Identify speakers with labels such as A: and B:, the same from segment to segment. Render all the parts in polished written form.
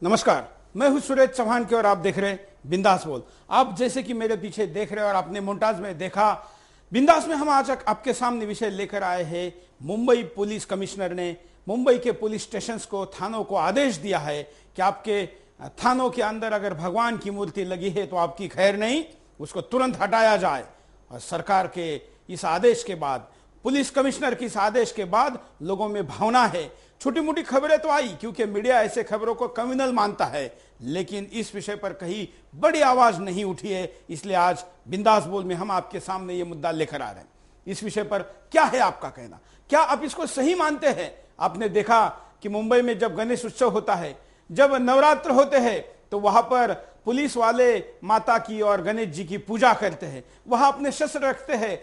A: नमस्कार, मैं हूं सुरेश चौहान के और आप देख रहे हैं बिंदास बोल। आप जैसे कि मेरे पीछे देख रहे हैं और आपने मोन्टाज में देखा, बिंदास में हम आज आपके सामने विषय लेकर आए हैं। मुंबई पुलिस कमिश्नर ने मुंबई के पुलिस स्टेशंस को, थानों को आदेश दिया है कि आपके थानों के अंदर अगर भगवान की मूर्ति लगी है तो आपकी खैर नहीं, उसको तुरंत हटाया जाए। और सरकार के इस आदेश के बाद, पुलिस कमिश्नर के इस आदेश के बाद लोगों में भावना है। छोटी मोटी खबरें तो आई क्योंकि मीडिया ऐसे खबरों को कम्युनल मानता है, लेकिन इस विषय पर कहीं बड़ी आवाज नहीं उठी है। इसलिए आज बिंदास बोल में हम आपके सामने ये मुद्दा लेकर आ रहे हैं। इस विषय पर क्या है आपका कहना? क्या आप इसको सही मानते हैं? आपने देखा कि मुंबई में जब गणेश उत्सव होता है, जब नवरात्र होते हैं, तो वहां पर पुलिस वाले माता की और गणेश जी की पूजा करते हैं, वहां अपने शस्त्र रखते हैं,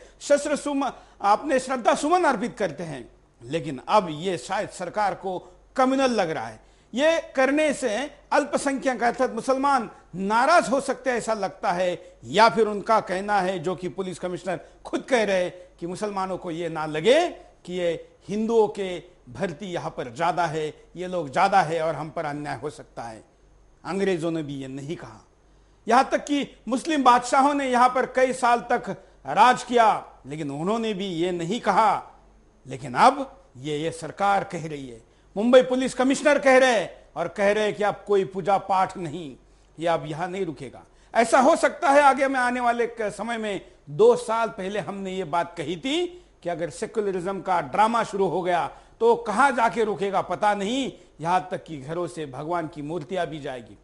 A: अपने श्रद्धा सुमन अर्पित करते हैं। लेकिन अब ये शायद सरकार को कम्युनल लग रहा है। ये करने से अल्पसंख्यक अर्थात मुसलमान नाराज हो सकते हैं, ऐसा लगता है। या फिर उनका कहना है, जो कि पुलिस कमिश्नर खुद कह रहे हैं, कि मुसलमानों को ये ना लगे कि ये हिंदुओं के भर्ती यहां पर ज्यादा है, ये लोग ज्यादा है और हम पर अन्याय हो सकता है। अंग्रेजों ने भी ये नहीं कहा। यहां तक कि मुस्लिम बादशाहों ने यहां पर कई साल तक राज किया, लेकिन उन्होंने भी ये नहीं कहा। लेकिन अब ये सरकार कह रही है, मुंबई पुलिस कमिश्नर कह रहे हैं, और कह रहे हैं कि अब कोई पूजा पाठ नहीं, ये अब यहां नहीं रुकेगा। ऐसा हो सकता है आगे में आने वाले समय में। 2 साल पहले हमने ये बात कही थी कि अगर सेक्युलरिज्म का ड्रामा शुरू हो गया तो कहां जाके रुकेगा पता नहीं, यहां तक कि घरों से भगवान की मूर्तियां भी जाएगी।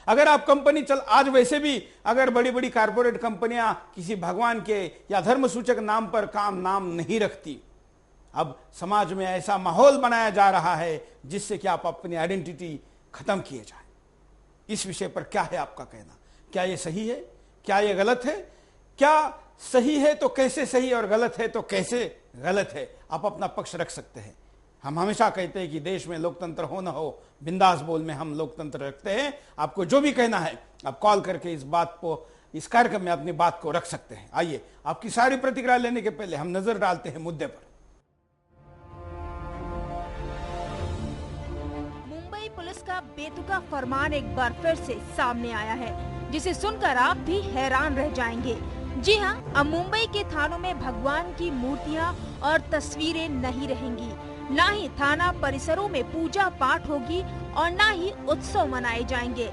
A: अगर आप कंपनी आज वैसे भी अगर बड़ी बड़ी कारपोरेट कंपनियां किसी भगवान के या धर्म सूचक नाम पर नाम नहीं रखती, अब समाज में ऐसा माहौल बनाया जा रहा है जिससे कि आप अपनी आइडेंटिटी खत्म किए जाए। इस विषय पर क्या है आपका कहना? क्या यह सही है? क्या यह गलत है? क्या सही है तो कैसे सही, और गलत है तो कैसे गलत है? आप अपना पक्ष रख सकते हैं। हम हमेशा कहते हैं कि देश में लोकतंत्र हो ना हो, बिंदास बोल में हम लोकतंत्र रखते हैं। आपको जो भी कहना है आप कॉल करके इस कार्यक्रम में अपनी बात को रख सकते हैं। आइए, आपकी सारी प्रतिक्रिया लेने के पहले हम नजर डालते हैं मुद्दे पर।
B: मुंबई पुलिस का बेतुका फरमान एक बार फिर से सामने आया है, जिसे सुनकर आप भी हैरान रह जाएंगे। जी हाँ, अब मुंबई के थानों में भगवान की मूर्तियाँ और तस्वीरें नहीं रहेंगी, ना ही थाना परिसरों में पूजा पाठ होगी और ना ही उत्सव मनाए जाएंगे।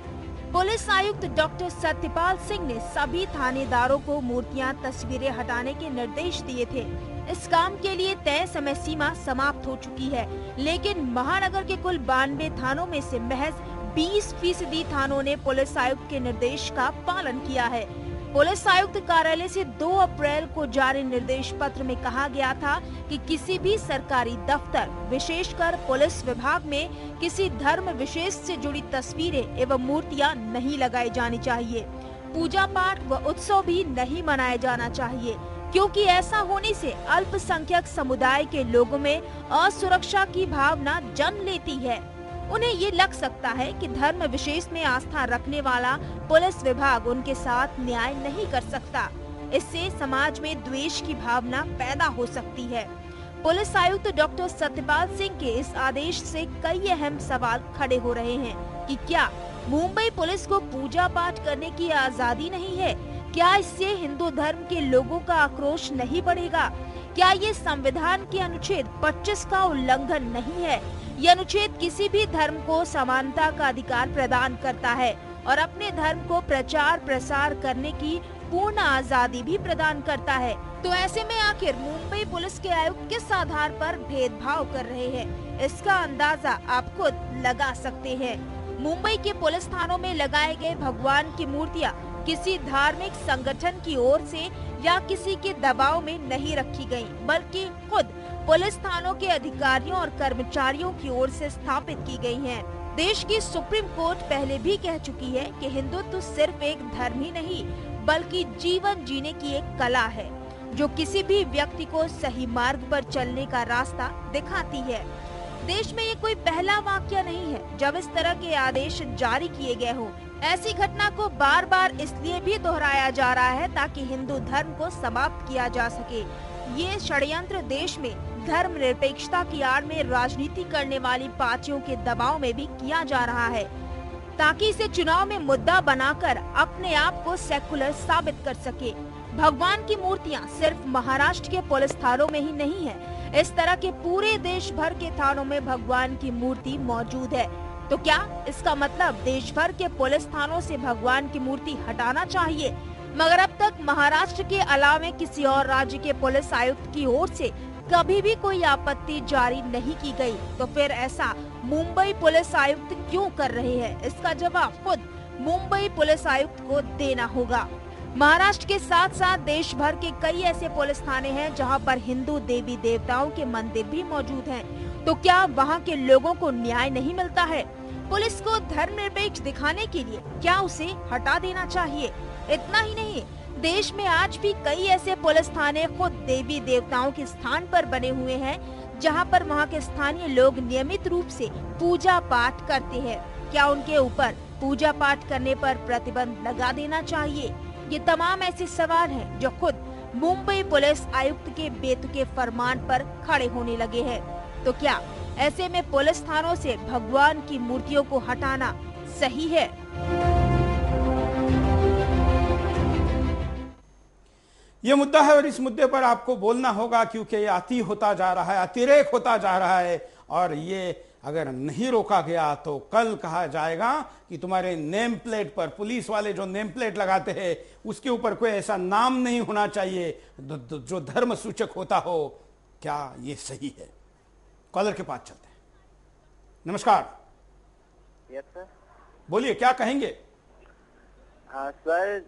B: पुलिस आयुक्त डॉक्टर सत्यपाल सिंह ने सभी थानेदारों को मूर्तियां, तस्वीरें हटाने के निर्देश दिए थे। इस काम के लिए तय समय सीमा समाप्त हो चुकी है, लेकिन महानगर के कुल 92 थानों में से महज 20% थानों ने पुलिस आयुक्त के निर्देश का पालन किया है। पुलिस आयुक्त कार्यालय से 2 अप्रैल को जारी निर्देश पत्र में कहा गया था कि किसी भी सरकारी दफ्तर, विशेषकर पुलिस विभाग में किसी धर्म विशेष से जुड़ी तस्वीरें एवं मूर्तियां नहीं लगाई जानी चाहिए। पूजा पाठ व उत्सव भी नहीं मनाया जाना चाहिए, क्योंकि ऐसा होने से अल्पसंख्यक समुदाय के लोगों में असुरक्षा की भावना जन्म लेती है। उन्हें ये लग सकता है कि धर्म विशेष में आस्था रखने वाला पुलिस विभाग उनके साथ न्याय नहीं कर सकता। इससे समाज में द्वेष की भावना पैदा हो सकती है। पुलिस आयुक्त डॉक्टर सत्यपाल सिंह के इस आदेश से कई अहम सवाल खड़े हो रहे हैं कि क्या मुंबई पुलिस को पूजा पाठ करने की आजादी नहीं है? क्या इससे हिंदू धर्म के लोगों का आक्रोश नहीं बढ़ेगा? क्या ये संविधान के अनुच्छेद 25 का उल्लंघन नहीं है? यह अनुच्छेद किसी भी धर्म को समानता का अधिकार प्रदान करता है और अपने धर्म को प्रचार प्रसार करने की पूर्ण आजादी भी प्रदान करता है। तो ऐसे में आखिर मुंबई पुलिस के आयुक्त किस आधार पर भेदभाव कर रहे हैं, इसका अंदाजा आप खुद लगा सकते हैं। मुंबई के पुलिस थानों में लगाए गए भगवान की मूर्तियां किसी धार्मिक संगठन की ओर से या किसी के दबाव में नहीं रखी गयी, बल्कि खुद पुलिस थानों के अधिकारियों और कर्मचारियों की ओर से स्थापित की गई हैं। देश की सुप्रीम कोर्ट पहले भी कह चुकी है कि हिंदुत्व सिर्फ एक धर्म ही नहीं, बल्कि जीवन जीने की एक कला है, जो किसी भी व्यक्ति को सही मार्ग पर चलने का रास्ता दिखाती है। देश में ये कोई पहला वाकया नहीं है जब इस तरह के आदेश जारी किए गए हों। ऐसी घटना को बार बार इसलिए भी दोहराया जा रहा है ताकि हिंदू धर्म को समाप्त किया जा सके। ये षड्यंत्र देश में धर्मनिरपेक्षता की आड़ में राजनीति करने वाली पार्टियों के दबाव में भी किया जा रहा है, ताकि इसे चुनाव में मुद्दा बनाकर अपने आप को सेकुलर साबित कर सके। भगवान की मूर्तियां सिर्फ महाराष्ट्र के पुलिस थानों में ही नहीं है, इस तरह के पूरे देश भर के थानों में भगवान की मूर्ति मौजूद है। तो क्या इसका मतलब देश भर के पुलिस थानों से भगवान की मूर्ति हटाना चाहिए? मगर अब तक महाराष्ट्र के अलावे किसी और राज्य के पुलिस आयुक्त की ओर से कभी भी कोई आपत्ति जारी नहीं की गई। तो फिर ऐसा मुंबई पुलिस आयुक्त क्यों कर रहे हैं? इसका जवाब खुद मुंबई पुलिस आयुक्त को देना होगा। महाराष्ट्र के साथ साथ देश भर के कई ऐसे पुलिस थाने हैं जहां पर हिंदू देवी देवताओं के मंदिर भी मौजूद हैं। तो क्या वहां के लोगों को न्याय नहीं मिलता है? पुलिस को धर्मनिरपेक्ष दिखाने के लिए क्या उसे हटा देना चाहिए? इतना ही नहीं, देश में आज भी कई ऐसे पुलिस थाने खुद देवी देवताओं के स्थान पर बने हुए हैं, जहां पर वहां के स्थानीय लोग नियमित रूप से पूजा पाठ करते हैं। क्या उनके ऊपर पूजा पाठ करने पर प्रतिबंध लगा देना चाहिए? ये तमाम ऐसे सवाल हैं जो खुद मुंबई पुलिस आयुक्त के बेतुके फरमान पर खड़े होने लगे हैं। तो क्या ऐसे में पुलिस थानों से भगवान की मूर्तियों को हटाना सही है?
A: ये मुद्दा है और इस मुद्दे पर आपको बोलना होगा, क्योंकि ये अति होता जा रहा है, अतिरेक होता जा रहा है। और ये अगर नहीं रोका गया तो कल कहा जाएगा कि तुम्हारे नेम प्लेट पर, पुलिस वाले जो नेम प्लेट लगाते हैं उसके ऊपर कोई ऐसा नाम नहीं होना चाहिए जो धर्म सूचक होता हो। क्या ये सही है? कॉलर के पास चलते हैं। नमस्कार।
C: Yes sir.
A: बोलिए, क्या कहेंगे?
C: सर,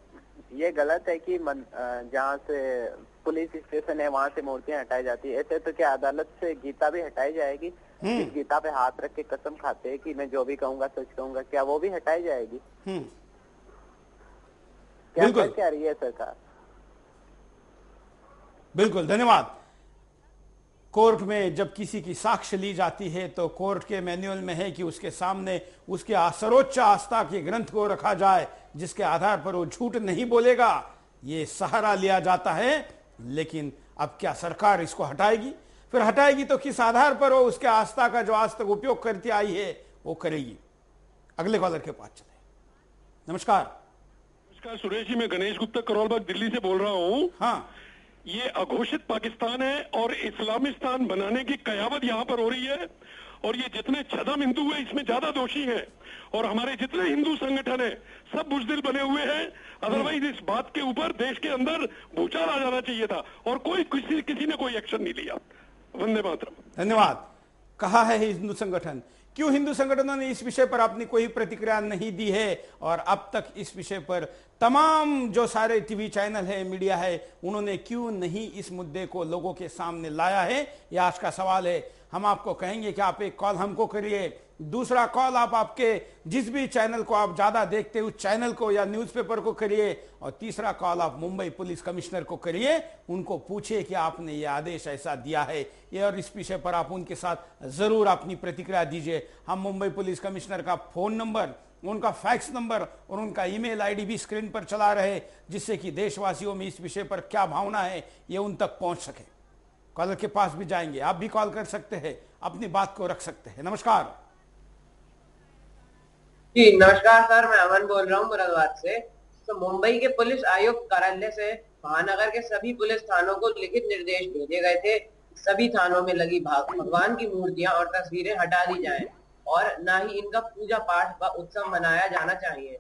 C: ये गलत है कि जहाँ से पुलिस स्टेशन है वहाँ से मूर्तियाँ हटाई जाती है। ऐसे तो क्या अदालत से गीता भी हटाई जाएगी? इस गीता पे हाथ रख के कसम खाते हैं कि मैं जो भी कहूँगा सच कहूँगा, क्या वो भी हटाई जाएगी? क्या कह रही है सरकार?
A: बिल्कुल, धन्यवाद। कोर्ट में जब किसी की साक्ष्य ली जाती है तो कोर्ट के मैनुअल में है कि उसके सामने उसके सर्वोच्च आस्था के ग्रंथ को रखा जाए, जिसके आधार पर वो झूठ नहीं बोलेगा। ये सहारा लिया जाता है। लेकिन अब क्या सरकार इसको हटाएगी? फिर हटाएगी तो किस आधार पर वो उसके आस्था का जो आज तक उपयोग करती आई है वो करेगी? अगले कॉलर के पास चले। नमस्कार।
D: नमस्कार सुरेश जी, मैं गणेश गुप्ता करोलबाग दिल्ली से बोल रहा हूँ।
A: हाँ,
D: ये अघोषित पाकिस्तान है और इस्लामिस्तान बनाने की कयावत यहाँ पर हो रही है। और ये जितने छदम हिंदू है इसमें ज्यादा दोषी हैं। और हमारे जितने हिंदू संगठन है सब बुजदिल बने हुए हैं। अदरवाइज इस बात के ऊपर देश के अंदर भूचाल आ जाना चाहिए था और किसी ने कोई एक्शन नहीं लिया। वंदे मातरम।
A: धन्यवाद। कहा है हिंदू संगठन, क्यों हिंदू संगठनों ने इस विषय पर अपनी कोई प्रतिक्रिया नहीं दी है? और अब तक इस विषय पर तमाम जो सारे टीवी चैनल है, मीडिया है, उन्होंने क्यों नहीं इस मुद्दे को लोगों के सामने लाया है? यह आज का सवाल है। हम आपको कहेंगे कि आप एक कॉल हमको करिए, दूसरा कॉल आप आपके जिस भी चैनल को आप ज्यादा देखते उस चैनल को या न्यूज़पेपर को करिए, और तीसरा कॉल आप मुंबई पुलिस कमिश्नर को करिए। उनको पूछिए कि आपने ये आदेश ऐसा दिया है ये, और इस विषय पर आप उनके साथ जरूर अपनी प्रतिक्रिया दीजिए। हम मुंबई पुलिस कमिश्नर का फोन नंबर, उनका फैक्स नंबर और उनका ईमेल आईडी भी स्क्रीन पर चला रहे, जिससे कि देशवासियों में इस विषय पर क्या भावना है ये उन तक पहुंच सके। कॉलर के पास भी जाएंगे, आप भी कॉल कर सकते हैं, अपनी बात को रख सकते हैं। नमस्कार
E: जी। नमस्कार सर, मैं अमन बोल रहा हूँ मुरादाबाद से। तो मुंबई के पुलिस आयुक्त कार्यालय से महानगर के सभी पुलिस थानों को लिखित निर्देश भेजे गए थे, सभी थानों में लगी भगवान की मूर्तियां और तस्वीरें हटा दी जाएं और न ही इनका पूजा पाठ व उत्सव मनाया जाना चाहिए,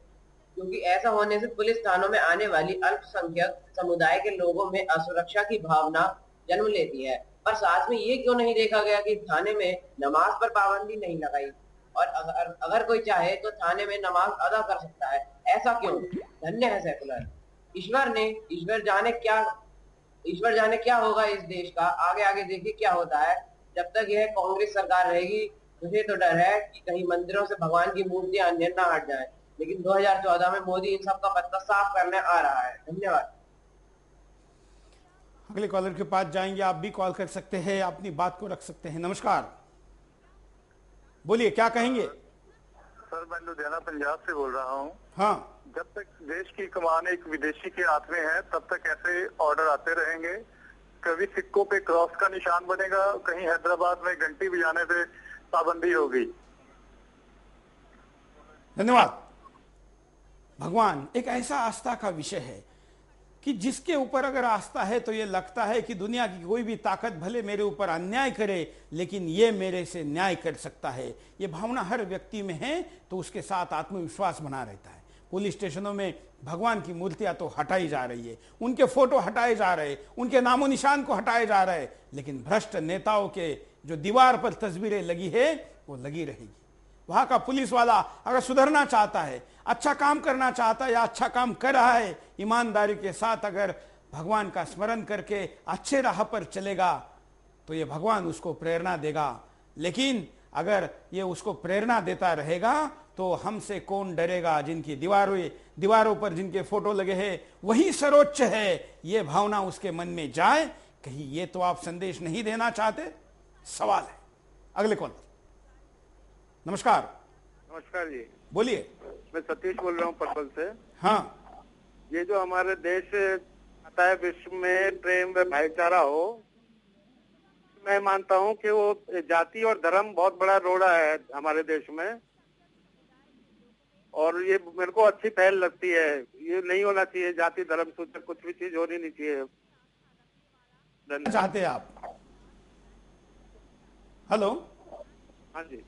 E: क्योंकि ऐसा होने से पुलिस थानों में आने वाली अल्पसंख्यक समुदाय के लोगों में असुरक्षा की भावना जन्म लेती है। पर साथ में ये क्यों नहीं देखा गया कि थाने में नमाज पर पाबंदी नहीं लगाई, और अगर कोई चाहे तो थाने में नमाज अदा कर सकता है, ऐसा क्यों? धन्य है सेकुलर। ईश्वर जाने क्या होगा इस देश का। आगे आगे देखिए क्या होता है। जब तक यह कांग्रेस सरकार रहेगी मुझे तो डर है कि कहीं मंदिरों से भगवान की मूर्तियां अन्य न हट जाए। लेकिन 2014 में मोदी इन सब का पत्ता साफ करने आ रहा है। धन्यवाद।
A: अगले कॉलर के पास जाएंगे, आप भी कॉल कर सकते हैं, अपनी बात को रख सकते हैं। नमस्कार, बोलिए, क्या कहेंगे?
F: सर, मैं लुधियाना पंजाब से बोल रहा हूँ।
A: हाँ,
F: जब तक देश की कमान एक विदेशी के हाथ में है तब तक ऐसे ऑर्डर आते रहेंगे। कभी सिक्कों पे क्रॉस का निशान बनेगा, कहीं हैदराबाद में घंटी बजाने पे पाबंदी होगी।
A: धन्यवाद। भगवान एक ऐसा आस्था का विषय है कि जिसके ऊपर अगर आस्था है तो ये लगता है कि दुनिया की कोई भी ताकत भले मेरे ऊपर अन्याय करे लेकिन ये मेरे से न्याय कर सकता है। ये भावना हर व्यक्ति में है तो उसके साथ आत्मविश्वास बना रहता है। पुलिस स्टेशनों में भगवान की मूर्तियां तो हटाई जा रही है, उनके फोटो हटाए जा रहे, उनके नामो निशान को हटाए जा रहे, लेकिन भ्रष्ट नेताओं के जो दीवार पर तस्वीरें लगी है वो लगी रहेगी। वहां का पुलिस वाला अगर सुधरना चाहता है, अच्छा काम करना चाहता है या अच्छा काम कर रहा है, ईमानदारी के साथ अगर भगवान का स्मरण करके अच्छे राह पर चलेगा तो ये भगवान उसको प्रेरणा देगा। लेकिन अगर ये उसको प्रेरणा देता रहेगा तो हमसे कौन डरेगा, जिनकी दीवारों पर जिनके फोटो लगे हैं वही सर्वोच्च है, ये भावना उसके मन में जाए। कहीं ये तो आप संदेश नहीं देना चाहते? सवाल है। अगले कॉल। नमस्कार।
F: नमस्कार जी,
A: बोलिए।
F: मैं सतीश बोल रहा हूँ पर्पल से।
A: हाँ,
F: ये जो हमारे देश आता है विश्व में प्रेम व भाईचारा हो, मैं मानता हूँ कि वो जाति और धर्म बहुत बड़ा रोड़ा है हमारे देश में, और ये मेरे को अच्छी पहल लगती है। ये नहीं होना चाहिए, जाति धर्म सूचक कुछ भी चीज होनी नहीं चाहिए। धन्यवाद।
A: चाहते हैं आप? हेलो,
F: हाँ जी,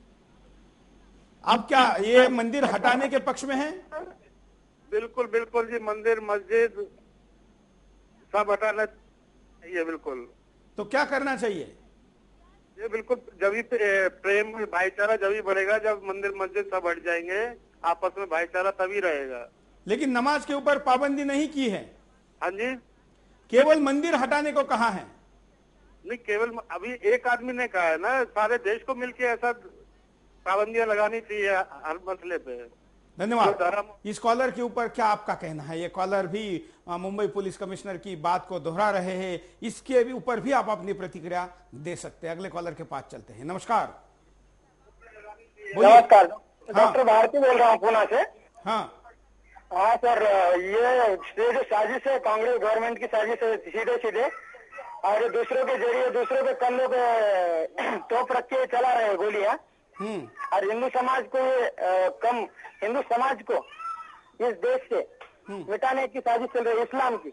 A: आप क्या ये मंदिर हटाने के पक्ष में हैं?
F: बिल्कुल बिल्कुल जी, मंदिर मस्जिद सब हटाना चाहिए बिल्कुल।
A: तो क्या करना चाहिए?
F: ये बिल्कुल जब ही प्रेम भाईचारा जब ही बढ़ेगा, जब मंदिर मस्जिद सब हट जाएंगे, आपस में भाईचारा तभी रहेगा।
A: लेकिन नमाज के ऊपर पाबंदी नहीं की है,
F: हाँ जी,
A: केवल मंदिर हटाने को कहा है।
F: नहीं केवल अभी एक आदमी ने कहा है ना, सारे देश को मिलके ऐसा पाबंदियां लगानी चाहिए हर मसले पे।
A: धन्यवाद। इस कॉलर के ऊपर क्या आपका कहना है? ये कॉलर भी मुंबई पुलिस कमिश्नर की बात को दोहरा रहे हैं, इसके भी ऊपर भी आप अपनी प्रतिक्रिया दे सकते हैं। अगले कॉलर के पास चलते हैं। नमस्कार।
G: नमस्कार,
A: हाँ।
G: डॉक्टर भारती बोल रहा हूँ पुणे से।
A: हाँ
G: हाँ सर, ये जो साजिश है, कांग्रेस गवर्नमेंट की साजिश है सीधे सीधे, और दूसरों के जरिए दूसरों के कंधों पे तोप रख के चला रहे हैं गोलियां, और हिंदू समाज को हिंदू समाज को इस देश से मिटाने की साजिश चल रही है, इस्लाम की।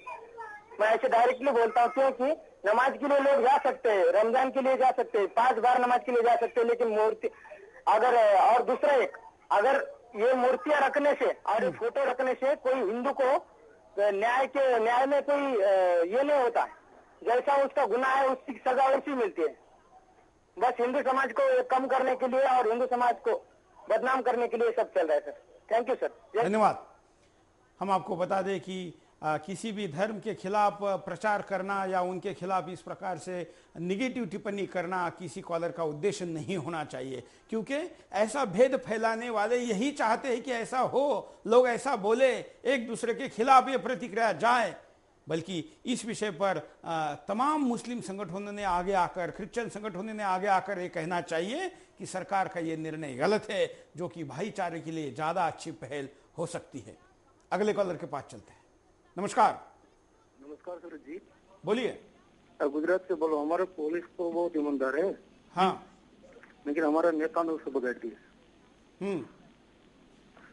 G: मैं ऐसे डायरेक्टली बोलता हूँ, क्योंकि नमाज के लिए लोग जा सकते हैं, रमजान के लिए जा सकते हैं, 5 बार नमाज के लिए जा सकते हैं, लेकिन मूर्ति अगर, और दूसरा एक, अगर ये मूर्तियां रखने से और ये फोटो रखने से कोई हिंदू को न्याय में कोई ये नहीं होता है, जैसा उसका गुनाह है उसकी सजा वैसी मिलती है। बस हिंदू समाज को कम करने के लिए और हिंदू समाज को बदनाम करने के लिए सब चल रहा है सर। Thank you sir.
A: धन्यवाद। हम आपको बता दें कि किसी भी धर्म के खिलाफ प्रचार करना या उनके खिलाफ इस प्रकार से निगेटिव टिप्पणी करना किसी कॉलर का उद्देश्य नहीं होना चाहिए, क्योंकि ऐसा भेद फैलाने वाले यही चाहते हैं कि ऐसा हो, लोग ऐसा बोले, एक दूसरे के खिलाफ ये प्रतिक्रिया जाए। बल्कि इस विषय पर तमाम मुस्लिम संगठनों ने आगे आकर, क्रिश्चियन संगठनों ने आगे आकर ये कहना चाहिए कि सरकार का ये निर्णय गलत है, जो कि भाईचारे के लिए ज्यादा अच्छी पहल हो सकती है। अगले कॉलर के पास चलते हैं। नमस्कार।
F: नमस्कार सर जी,
A: बोलिए।
F: गुजरात से बोलो। हमारे पुलिस तो बहुत ईमानदार है,
A: हाँ,
F: लेकिन हमारा नेता ने उसको बगाड़ दिया।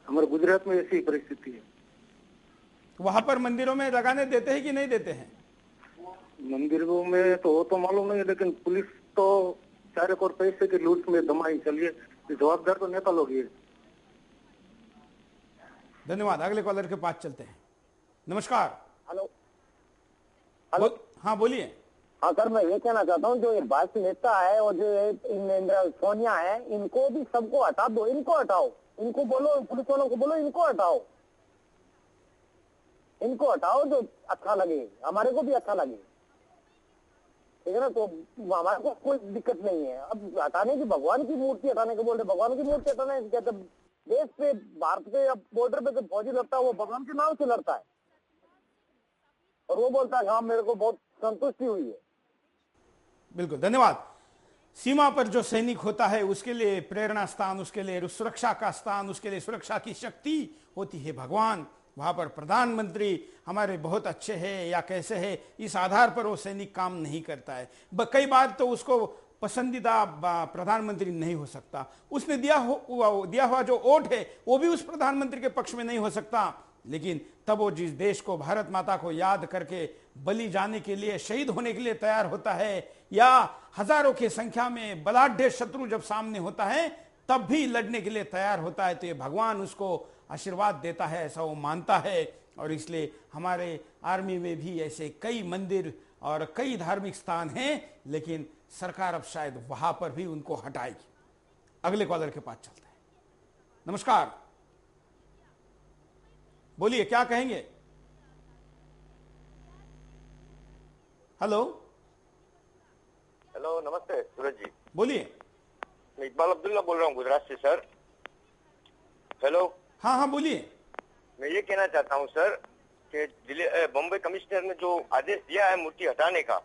F: हमारे गुजरात में ऐसी परिस्थिति है।
A: वहां पर मंदिरों में लगाने देते हैं कि नहीं देते हैं?
F: मंदिरों में तो हो तो मालूम नहीं, लेकिन पुलिस तो चारे और पैसे की लूट में दमाई चलिए, जवाबदार तो नेता लोग ही है।
A: धन्यवाद। अगले कॉलर के पास चलते हैं। नमस्कार।
G: हेलो।
A: हाँ बोलिए।
G: हाँ सर, मैं ये कहना चाहता हूँ, जो ये भाजपा नेता है और जो इंदिरा सोनिया है, इनको भी सबको हटा दो, इनको हटाओ, इनको बोलो, पुलिस वालों को बोलो इनको हटाओ, इनको हटाओ, जो अच्छा लगे, हमारे को भी अच्छा लगे, ठीक है ना। तो हमारे को कोई दिक्कत नहीं है। अब हटाने की, भगवान की मूर्ति हटाने को बोल रहे, भगवान की मूर्ति हटाने कहते, देश पे, भारत के अब बॉर्डर पे जो फौजी लड़ता है वो भगवान के नाम से लड़ता है, और वो बोलता है हाँ मेरे को बहुत संतुष्टि हुई है।
A: बिल्कुल, धन्यवाद। सीमा पर जो सैनिक होता है उसके लिए प्रेरणा स्थान, उसके लिए सुरक्षा का स्थान, उसके लिए सुरक्षा की शक्ति होती है भगवान। वहां पर प्रधानमंत्री हमारे बहुत अच्छे हैं या कैसे है, इस आधार पर वो सैनिक काम नहीं करता है। कई बार तो उसको पसंदीदा प्रधानमंत्री नहीं हो सकता, उसने दिया हुआ जो वोट है वो भी उस प्रधानमंत्री के पक्ष में नहीं हो सकता, लेकिन तब वो जिस देश को, भारत माता को याद करके बलि जाने के लिए, शहीद होने के लिए तैयार होता है, या हजारों की संख्या में बलाढ्य शत्रु जब सामने होता है तब भी लड़ने के लिए तैयार होता है, तो ये भगवान उसको आशीर्वाद देता है, ऐसा वो मानता है। और इसलिए हमारे आर्मी में भी ऐसे कई मंदिर और कई धार्मिक स्थान हैं, लेकिन सरकार अब शायद वहां पर भी उनको हटाएगी। अगले कॉलर के पास चलते हैं। नमस्कार, बोलिए क्या कहेंगे? हेलो
H: हेलो, नमस्ते सूरज जी।
A: बोलिए।
H: मैं इकबाल अब्दुल्ला बोल रहा हूँ गुजरात से सर। हेलो।
A: हाँ हाँ बोलिए।
H: मैं ये कहना चाहता हूँ सर कि जिले बॉम्बे कमिश्नर ने जो आदेश दिया है मूर्ति हटाने का,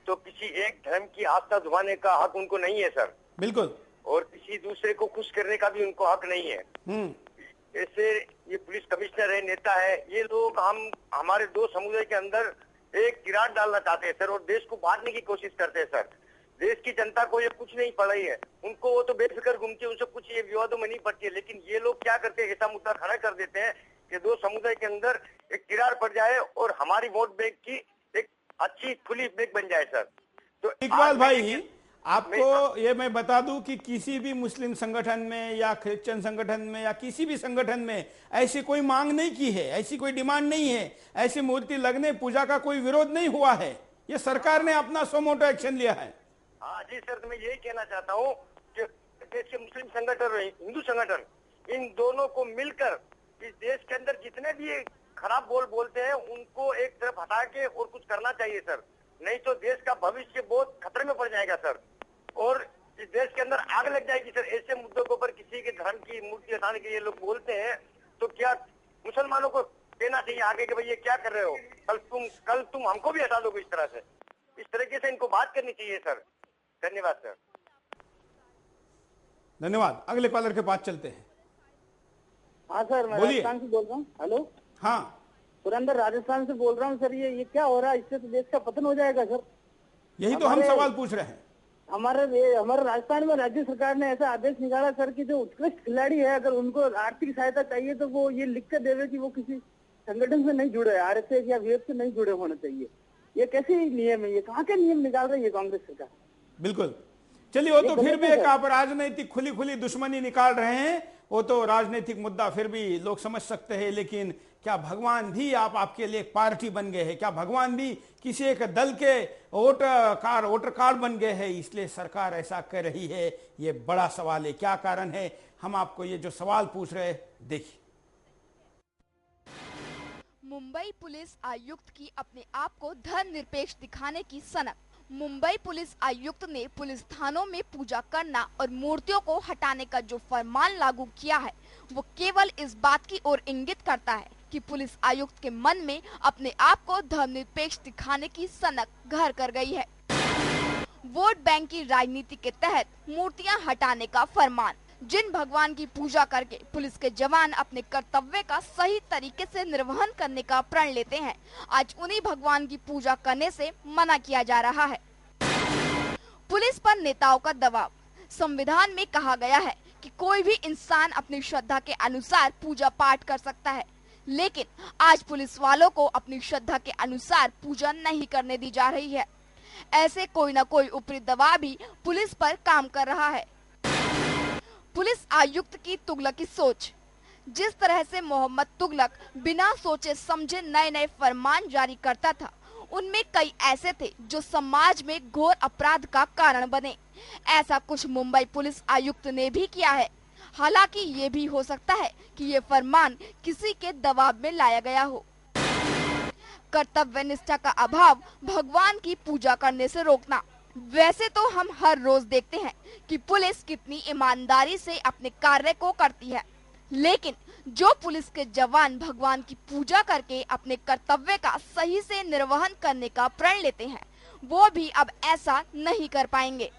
H: तो किसी एक धर्म की आस्था दुभाने का हक उनको नहीं है सर।
A: बिल्कुल।
H: और किसी दूसरे को खुश करने का भी उनको हक नहीं है। ऐसे ये पुलिस कमिश्नर है, नेता है, ये लोग हमारे दो समुदाय के अंदर एक किरार डालना चाहते हैं सर, और देश को बांटने की कोशिश करते हैं सर। देश की जनता को ये कुछ नहीं पड़ा ही है, उनको वो तो बेफिक्र घूमती है, उनसे कुछ ये विवादों में नहीं पड़ती है। लेकिन ये लोग क्या करते हैं, ऐसा मुद्दा खड़ा कर देते हैं कि दो समुदाय के अंदर एक किरार पड़ जाए और हमारी वोट बैंक की एक अच्छी खुली बैंक बन जाए सर। तो
A: इकबाल भाई, आपको ये मैं बता दूं कि किसी भी मुस्लिम संगठन में या क्रिश्चियन संगठन में या किसी भी संगठन में ऐसी कोई मांग नहीं की है, ऐसी कोई डिमांड नहीं है, ऐसी मूर्ति लगने पूजा का कोई विरोध नहीं हुआ है। ये सरकार ने अपना सोमोटो एक्शन लिया है।
H: हाँ जी सर, तो मैं यही कहना चाहता हूँ कि देश के मुस्लिम संगठन और हिंदू संगठन, इन दोनों को मिलकर इस देश के अंदर जितने भी खराब बोलते हैं उनको एक तरफ हटा के और कुछ करना चाहिए सर, नहीं तो देश का भविष्य बहुत खतरे में पड़ जाएगा सर, और इस देश के अंदर आग लग जाएगी सर। ऐसे मुद्दों के ऊपर किसी के धर्म की मूर्ति हटाने के लिए लोग बोलते हैं, तो क्या मुसलमानों को कहना चाहिए आगे कि भाई ये क्या कर रहे हो, कल तुम हमको भी हटा दोगे इस तरह से। इस तरीके से इनको बात करनी चाहिए सर। धन्यवाद सर।
A: धन्यवाद। अगले कॉलर के पास चलते हैं।
I: हाँ सर, मैं राजस्थान से बोल रहा हूँ। हेलो।
A: हाँ
I: पुरंदर राजस्थान से बोल रहा हूँ सर। ये क्या हो रहा है, इससे तो देश का पतन हो जाएगा सर।
A: यही तो हम सवाल पूछ रहे हैं।
I: हमारे राजस्थान में राज्य सरकार ने ऐसा आदेश निकाला सर कि जो उत्कृष्ट खिलाड़ी है, अगर उनको आर्थिक सहायता चाहिए तो वो ये लिख कर देवे कि वो किसी संगठन से नहीं जुड़े, आरएसएस या वीएफ से नहीं जुड़े होने चाहिए। ये कैसे नियम है, ये कहाँ के नियम निकाल रही है कांग्रेस सरकार?
A: बिल्कुल। चलिए, वो तो फिर भी एक आप राजनीतिक खुली दुश्मनी निकाल रहे हैं, वो तो राजनीतिक मुद्दा फिर भी लोग समझ सकते हैं, लेकिन क्या भगवान भी आपके लिए एक पार्टी बन गए हैं? क्या भगवान भी किसी एक दल के वोटर कार्ड बन गए हैं? इसलिए सरकार ऐसा कर रही है, ये बड़ा सवाल है। क्या कारण है, हम आपको ये जो सवाल पूछ रहे हैं देखिए।
B: मुंबई पुलिस आयुक्त की अपने आप को धर्मनिरपेक्ष दिखाने की सनक। मुंबई पुलिस आयुक्त ने पुलिस थानों में पूजा करना और मूर्तियों को हटाने का जो फरमान लागू किया है, वो केवल इस बात की ओर इंगित करता है कि पुलिस आयुक्त के मन में अपने आप को धर्मनिरपेक्ष दिखाने की सनक घर कर गई है। वोट बैंक की राजनीति के तहत मूर्तियां हटाने का फरमान। जिन भगवान की पूजा करके पुलिस के जवान अपने कर्तव्य का सही तरीके से निर्वहन करने का प्रण लेते हैं, आज उन्हीं भगवान की पूजा करने से मना किया जा रहा है। पुलिस पर नेताओं का दबाव। संविधान में कहा गया है कि कोई भी इंसान अपनी श्रद्धा के अनुसार पूजा पाठ कर सकता है, लेकिन आज पुलिस वालों को अपनी श्रद्धा के अनुसार पूजा नहीं करने दी जा रही है। ऐसे कोई न कोई ऊपरी दबाव भी पुलिस पर काम कर रहा है। पुलिस आयुक्त की तुगलकी सोच। जिस तरह से मोहम्मद तुगलक बिना सोचे समझे नए फरमान जारी करता था, उनमें कई ऐसे थे जो समाज में घोर अपराध का कारण बने। ऐसा कुछ मुंबई पुलिस आयुक्त ने भी किया है। हालांकि ये भी हो सकता है कि ये फरमान किसी के दबाव में लाया गया हो। कर्तव्य निष्ठा का अभाव, भगवान की पूजा करने से रोकना। वैसे तो हम हर रोज देखते हैं कि पुलिस कितनी ईमानदारी से अपने कार्य को करती है, लेकिन जो पुलिस के जवान भगवान की पूजा करके अपने कर्तव्य का सही से निर्वहन करने का प्रण लेते हैं, वो भी अब ऐसा नहीं कर पाएंगे।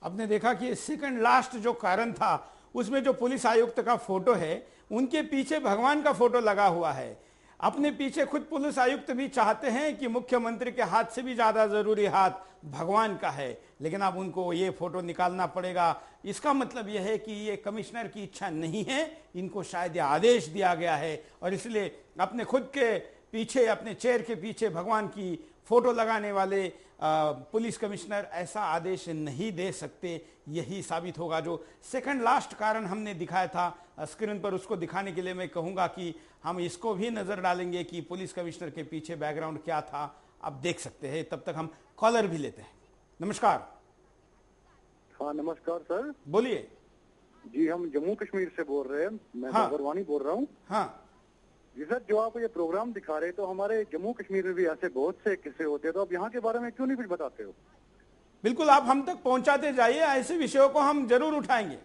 A: आपने देखा कि सेकंड लास्ट जो कारण था, उसमें जो पुलिस आयुक्त का फोटो है उनके पीछे भगवान का फोटो लगा हुआ है। अपने पीछे खुद पुलिस आयुक्त भी चाहते हैं कि मुख्यमंत्री के हाथ से भी ज्यादा जरूरी हाथ भगवान का है, लेकिन अब उनको ये फोटो निकालना पड़ेगा। इसका मतलब यह है कि ये कमिश्नर की इच्छा नहीं है, इनको शायद यह आदेश दिया गया है और इसलिए अपने खुद के पीछे, अपने चेयर के पीछे भगवान की फोटो लगाने वाले पुलिस कमिश्नर ऐसा आदेश नहीं दे सकते। यही साबित होगा। जो सेकंड लास्ट कारण हमने दिखाया था स्क्रीन पर, उसको दिखाने के लिए मैं कहूंगा कि हम इसको भी नजर डालेंगे कि पुलिस कमिश्नर के पीछे बैकग्राउंड क्या था। आप देख सकते हैं। तब तक हम कॉलर भी लेते हैं। नमस्कार।
F: हाँ नमस्कार सर।
A: बोलिए
F: जी, हम जम्मू कश्मीर से बोल रहे हैं। मैं
A: हाँ।
F: बरवानी बोल रहा हूँ।
A: हाँ
F: जी सर, जो आप ये प्रोग्राम दिखा रहे, तो हमारे जम्मू कश्मीर में भी ऐसे बहुत से किस्से होते हैं, तो आप यहाँ के बारे में क्यों नहीं कुछ बताते हो?
A: बिल्कुल, आप हम तक पहुंचाते जाइए, ऐसे विषयों को हम जरूर उठाएंगे।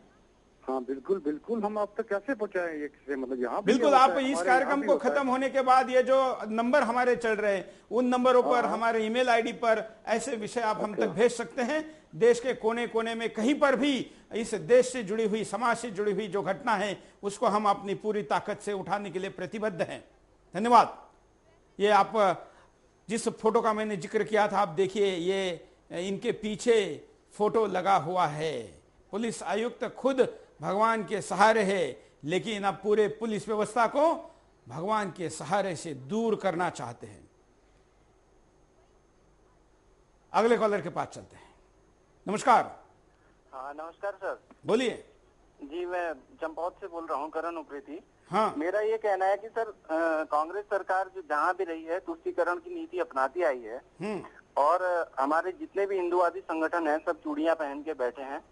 F: हाँ बिल्कुल बिल्कुल, हम आप तक कैसे पहुँचाएं ये किस्से, मतलब यहाँ
A: बिल्कुल, आप इस कार्यक्रम को खत्म होने के बाद ये जो नंबर हमारे चल रहे हैं उन नंबरों पर, हमारे ईमेल आईडी पर ऐसे विषय आप हम तक भेज सकते हैं। देश के कोने कोने में कहीं पर भी इस देश से जुड़ी हुई, समाज से जुड़ी हुई जो घटना है उसको हम अपनी पूरी ताकत से उठाने के लिए प्रतिबद्ध हैं। धन्यवाद। ये आप जिस फोटो का मैंने जिक्र किया था, आप देखिए ये इनके पीछे फोटो लगा हुआ है। पुलिस आयुक्त खुद भगवान के सहारे है, लेकिन अब पूरे पुलिस व्यवस्था को भगवान के सहारे से दूर करना चाहते हैं। अगले कॉलर के पास चलते हैं। नमस्कार।
H: हाँ नमस्कार सर।
A: बोलिए।
H: जी, मैं चंपावत से बोल रहा हूँ, करण उप्रेती।
A: हाँ।
H: मेरा ये कहना है कि सर कांग्रेस सरकार जो जहाँ भी रही है तुष्टीकरण की नीति अपनाती आई है और हमारे जितने भी हिंदुवादी संगठन हैं सब चूड़ियां पहन के बैठे हैं।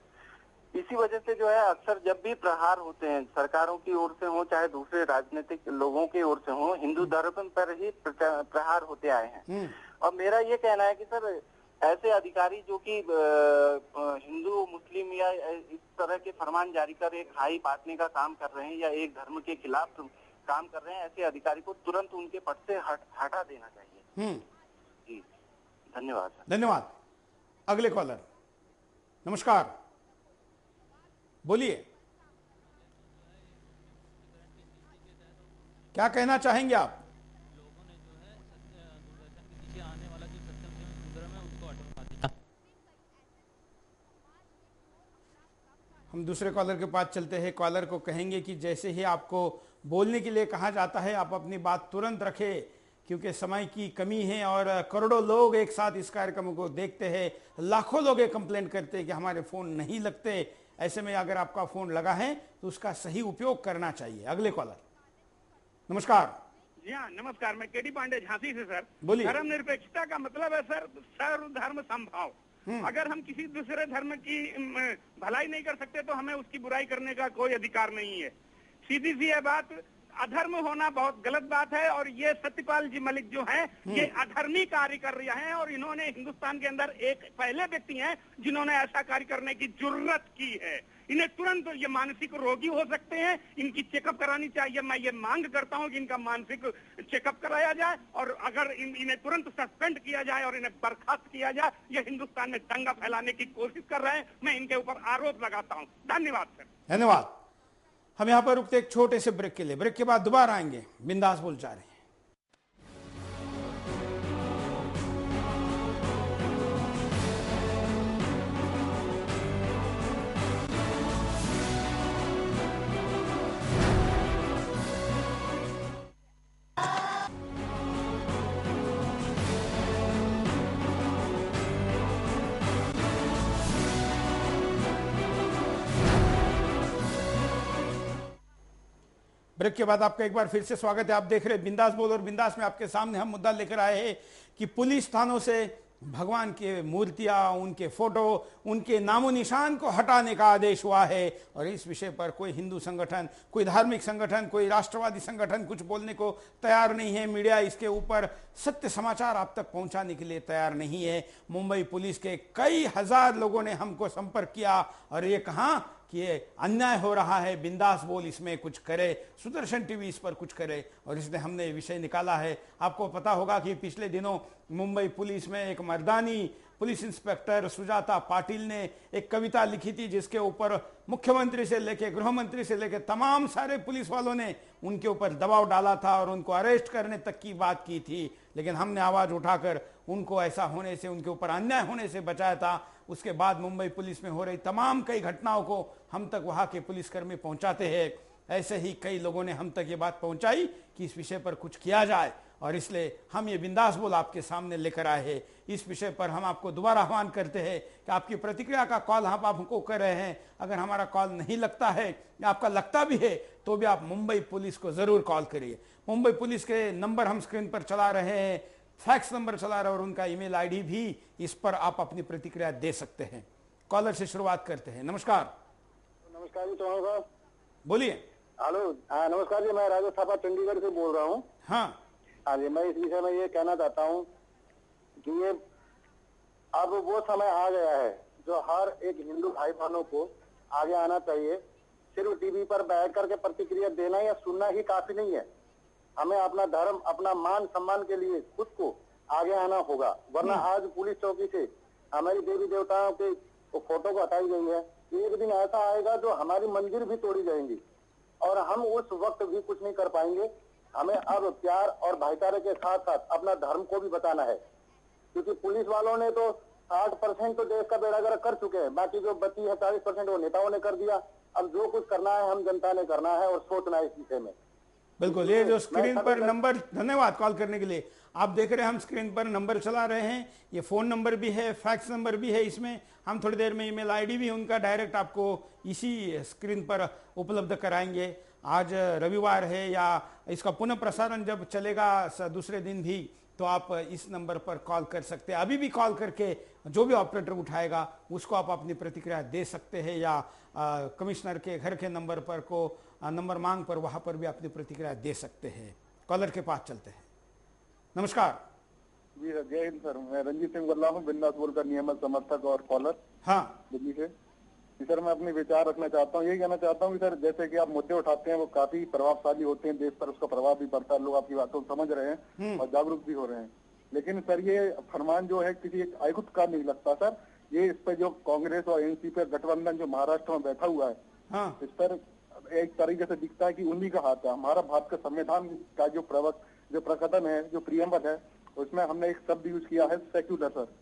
H: इसी वजह से जो है अक्सर जब भी प्रहार होते हैं, सरकारों की ओर से हो चाहे दूसरे राजनीतिक लोगों की ओर से हो, हिंदू धर्म पर ही प्रहार होते आए हैं। और मेरा ये कहना है कि सर ऐसे अधिकारी जो कि हिंदू मुस्लिम या इस तरह के फरमान जारी कर एक हाई बांटने का काम कर रहे हैं या एक धर्म के खिलाफ काम कर रहे हैं, ऐसे अधिकारी को तुरंत उनके पद से हटा देना चाहिए। जी धन्यवाद सर।
A: धन्यवाद। अगले कॉलर। नमस्कार, बोलिए, क्या कहना चाहेंगे आप? हम दूसरे कॉलर के पास चलते हैं। कॉलर को कहेंगे कि जैसे ही आपको बोलने के लिए कहा जाता है आप अपनी बात तुरंत रखें, क्योंकि समय की कमी है और करोड़ों लोग एक साथ इस कार्यक्रम को देखते हैं। लाखों लोग ये कंप्लेंट करते हैं कि हमारे फोन नहीं लगते। ऐसे में अगर आपका फोन लगा है तो उसका सही उपयोग करना चाहिए। अगले कॉलर। नमस्कार।
J: जी हाँ नमस्कार, मैं केडी पांडे झांसी से सर।
A: बोलिए।
J: धर्मनिरपेक्षता का मतलब है सर सर्वधर्म समभाव। अगर हम किसी दूसरे धर्म की भलाई नहीं कर सकते तो हमें उसकी बुराई करने का कोई अधिकार नहीं है। सीधी सी है बात। अधर्म होना बहुत गलत बात है और ये सत्यपाल जी मलिक जो हैं ये अधर्मी कार्य कर रहे हैं और इन्होंने हिंदुस्तान के अंदर एक पहले व्यक्ति हैं जिन्होंने ऐसा कार्य करने की जुर्रत की है। इन्हें तुरंत, ये मानसिक रोगी हो सकते हैं, इनकी चेकअप करानी चाहिए। मैं ये मांग करता हूं कि इनका मानसिक चेकअप कराया जाए और अगर इन्हें तुरंत सस्पेंड किया जाए और इन्हें बर्खास्त किया जाए। ये हिंदुस्तान में दंगा फैलाने की कोशिश कर रहे हैं, मैं इनके ऊपर आरोप लगाता हूँ। धन्यवाद सर।
A: धन्यवाद। हम यहां पर रुकते एक छोटे से ब्रेक के लिए। ब्रेक के बाद दोबारा आएंगे। बिंदास बोल जा रहे हैं। ब्रेक के बाद आपका एक बार फिर से स्वागत है। आप देख रहे हैं बिंदास बोल और बिंदास में आपके सामने हम मुद्दा लेकर आए हैं कि पुलिस थानों से भगवान के मूर्तियां, उनके फोटो, उनके नामो निशान को हटाने का आदेश हुआ है और इस विषय पर कोई हिंदू संगठन, कोई धार्मिक संगठन, कोई राष्ट्रवादी संगठन कुछ बोलने को तैयार नहीं है। मीडिया इसके ऊपर सत्य समाचार आप तक पहुंचाने के लिए तैयार नहीं है। मुंबई पुलिस के कई हजार लोगों ने हमको संपर्क किया और ये कहा कि ये अन्याय हो रहा है, बिंदास बोल इसमें कुछ करे, सुदर्शन टीवी इस पर कुछ करे, और इसलिए हमने विषय निकाला है। आपको पता होगा कि पिछले दिनों मुंबई पुलिस में एक मर्दानी पुलिस इंस्पेक्टर सुजाता पाटिल ने एक कविता लिखी थी जिसके ऊपर मुख्यमंत्री से लेके गृह मंत्री से लेके तमाम सारे पुलिस वालों ने उनके ऊपर दबाव डाला था और उनको अरेस्ट करने तक की बात की थी, लेकिन हमने आवाज उठाकर उनको ऐसा होने से, उनके ऊपर अन्याय होने से बचाया था। उसके बाद मुंबई पुलिस में हो रही तमाम कई घटनाओं को हम तक वहां के पुलिसकर्मी पहुंचाते हैं। ऐसे ही कई लोगों ने हम तक ये बात पहुंचाई कि इस विषय पर कुछ किया जाए, और इसलिए हम ये बिंदास बोल आपके सामने लेकर आए हैं। इस विषय पर हम आपको दोबारा आह्वान करते हैं कि आपकी प्रतिक्रिया का कॉल हम आपको कर रहे हैं। अगर हमारा कॉल नहीं लगता है या आपका लगता भी है तो भी आप मुंबई पुलिस को जरूर कॉल करिए। मुंबई पुलिस के नंबर हम स्क्रीन पर चला रहे हैं, फैक्स नंबर चला रहे हैं, और उनका ईमेल आईडी भी, इस पर आप अपनी प्रतिक्रिया दे सकते हैं। कॉलर से शुरुआत करते हैं। नमस्कार।
F: नमस्कार जी चौहान साहब,
A: बोलिए।
F: हेलो। हाँ नमस्कार जी, मैं राजेश थापा चंडीगढ़ से बोल रहा हूँ।
A: हाँ
F: जी, मैं इस विषय में ये कहना चाहता हूँ कि ये अब वो समय आ गया है जो हर एक हिंदू भाई बहनों को आगे आना चाहिए। सिर्फ टीवी पर बैठ करके प्रतिक्रिया देना या सुनना ही काफी नहीं है। हमें अपना धर्म, अपना मान सम्मान के लिए खुद को आगे आना होगा, वरना आज पुलिस चौकी से हमारी देवी देवताओं के फोटो को हटाई गई है। एक दिन ऐसा आएगा जो हमारी मंदिर भी तोड़ी जाएंगी और हम उस वक्त भी कुछ नहीं कर पाएंगे। हमें अब प्यार और भाईचारे के साथ साथ अपना धर्म को भी बताना है, क्योंकि पुलिस वालों ने तो 60% तो देश का बेड़ा गर्क कर चुके हैं, बाकी जो बची है 40% वो नेताओं ने कर दिया। अब जो कुछ करना है हम जनता ने करना है और सोचना है इस विषय में।
A: बिल्कुल, ये जो स्क्रीन पर नंबर, धन्यवाद कॉल करने के लिए। आप देख रहे हैं हम स्क्रीन पर नंबर चला रहे हैं, ये फोन नंबर भी है, फैक्स नंबर भी है, इसमें हम थोड़ी देर में ईमेल आईडी भी उनका डायरेक्ट आपको इसी स्क्रीन पर उपलब्ध कराएंगे। आज रविवार है या इसका पुनः प्रसारण जब चलेगा दूसरे दिन भी, तो आप इस नंबर पर कॉल कर सकते हैं। अभी भी कॉल करके जो भी ऑपरेटर उठाएगा उसको आप अपनी प्रतिक्रिया दे सकते हैं, या कमिश्नर के घर के नंबर पर को नंबर मांग पर वहां पर भी अपनी प्रतिक्रिया दे सकते हैं। कॉलर के पास चलते हैं। नमस्कार
F: जी सर, जय हिंद सर। मैं रंजीत सिंह बोल रहा हूँ, बिंदास बोल का नियमित समर्थक और कॉलर।
A: हाँ
F: दिल्ली से। सर मैं अपने विचार रखना चाहता हूँ, यही कहना चाहता हूँ कि सर जैसे कि आप मुद्दे उठाते हैं वो काफी प्रभावशाली होते हैं, देश पर उसका प्रभाव भी पड़ता है, लोग आपकी बातों को समझ रहे हैं और जागरूक भी हो रहे हैं। लेकिन सर ये फरमान जो है किसी एक आयुक्त का नहीं लगता सर। ये इस पर जो कांग्रेस और एनसीपी पर गठबंधन जो महाराष्ट्र में बैठा हुआ है,
A: हाँ।
F: इस पर एक तरीके से दिखता है कि उन्हीं का हाथ है। हमारा भारत का संविधान का जो प्रकटन है, जो प्रियम्बल है, उसमें हमने एक शब्द यूज किया है सेक्युलर सर।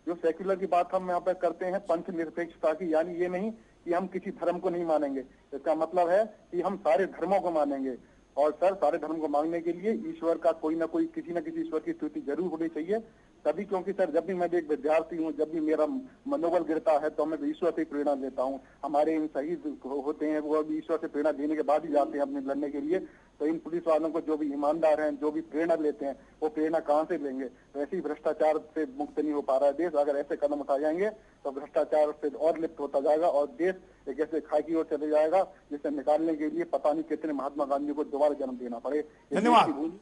F: जो सेक्युलर की बात हम यहाँ पे करते हैं पंथ निरपेक्षता की, यानी ये नहीं कि हम किसी धर्म को नहीं मानेंगे, इसका मतलब है कि हम सारे धर्मों को मानेंगे। और सर सारे धर्म को मानने के लिए ईश्वर का कोई ना कोई, किसी न किसी ईश्वर की स्तुति जरूर होनी चाहिए तभी, क्योंकि सर जब भी मैं एक विद्यार्थी हूँ, जब भी मेरा मनोबल गिरता है तो मैं ईश्वर से प्रेरणा लेता हूँ। हमारे इन शहीद होते हैं वो भी ईश्वर से प्रेरणा देने के बाद ही जाते हैं अपने लड़ने के लिए। तो इन पुलिस वालों को जो भी ईमानदार हैं, जो भी प्रेरणा लेते हैं, वो प्रेरणा कहाँ से लेंगे? वैसे ही भ्रष्टाचार से मुक्त नहीं हो पा रहा है देश। अगर ऐसे कदम उठाए जाएंगे तो भ्रष्टाचार से और लिप्त होता जाएगा और देश एक ऐसे खाई की ओर चले जाएगा जिसे निकालने के लिए पता नहीं कितने महात्मा गांधी को दोबारा जन्म देना पड़े।
A: धन्यवाद।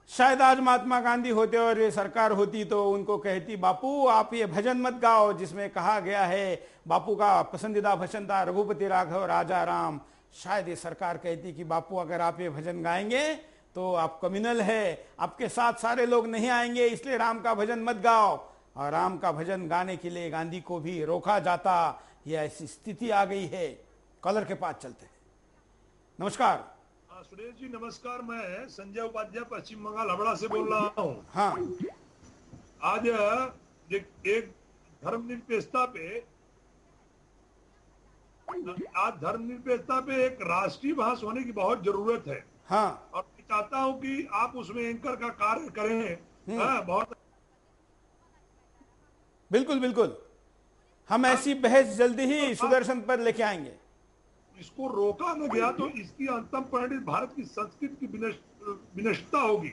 A: शायद आज महात्मा गांधी होते और ये सरकार होती तो उनको कहती, बापू आप ये भजन मत गाओ जिसमें कहा गया है, बापू का पसंदीदा भजन था रघुपति राघव राजा राम। शायद ये सरकार कहती कि बापू अगर आप ये भजन गाएंगे तो आप क्रिमिनल है, आपके साथ सारे लोग नहीं आएंगे, इसलिए राम का भजन मत गाओ। और राम का भजन गाने के लिए गांधी को भी रोका जाता। ये ऐसी स्थिति आ गई है। कॉलर के पास चलते हैं। नमस्कार।
K: सुरेश जी नमस्कार, मैं संजय उपाध्याय पश्चिम बंगाल हबड़ा से बोल रहा हूँ।
A: हाँ।
K: आज एक धर्मनिरपेक्षता पे एक राष्ट्रीय भाषा होने की बहुत जरूरत है।
A: हाँ।
K: और मैं चाहता हूँ कि आप उसमें एंकर का कार्य करें। हाँ, बहुत
A: बिल्कुल बिल्कुल, हम ऐसी बहस जल्दी ही सुदर्शन पर लेके आएंगे।
K: इसको रोका न गया तो इसकी अंतम परिणति भारत की संस्कृति की विनष्टता होगी।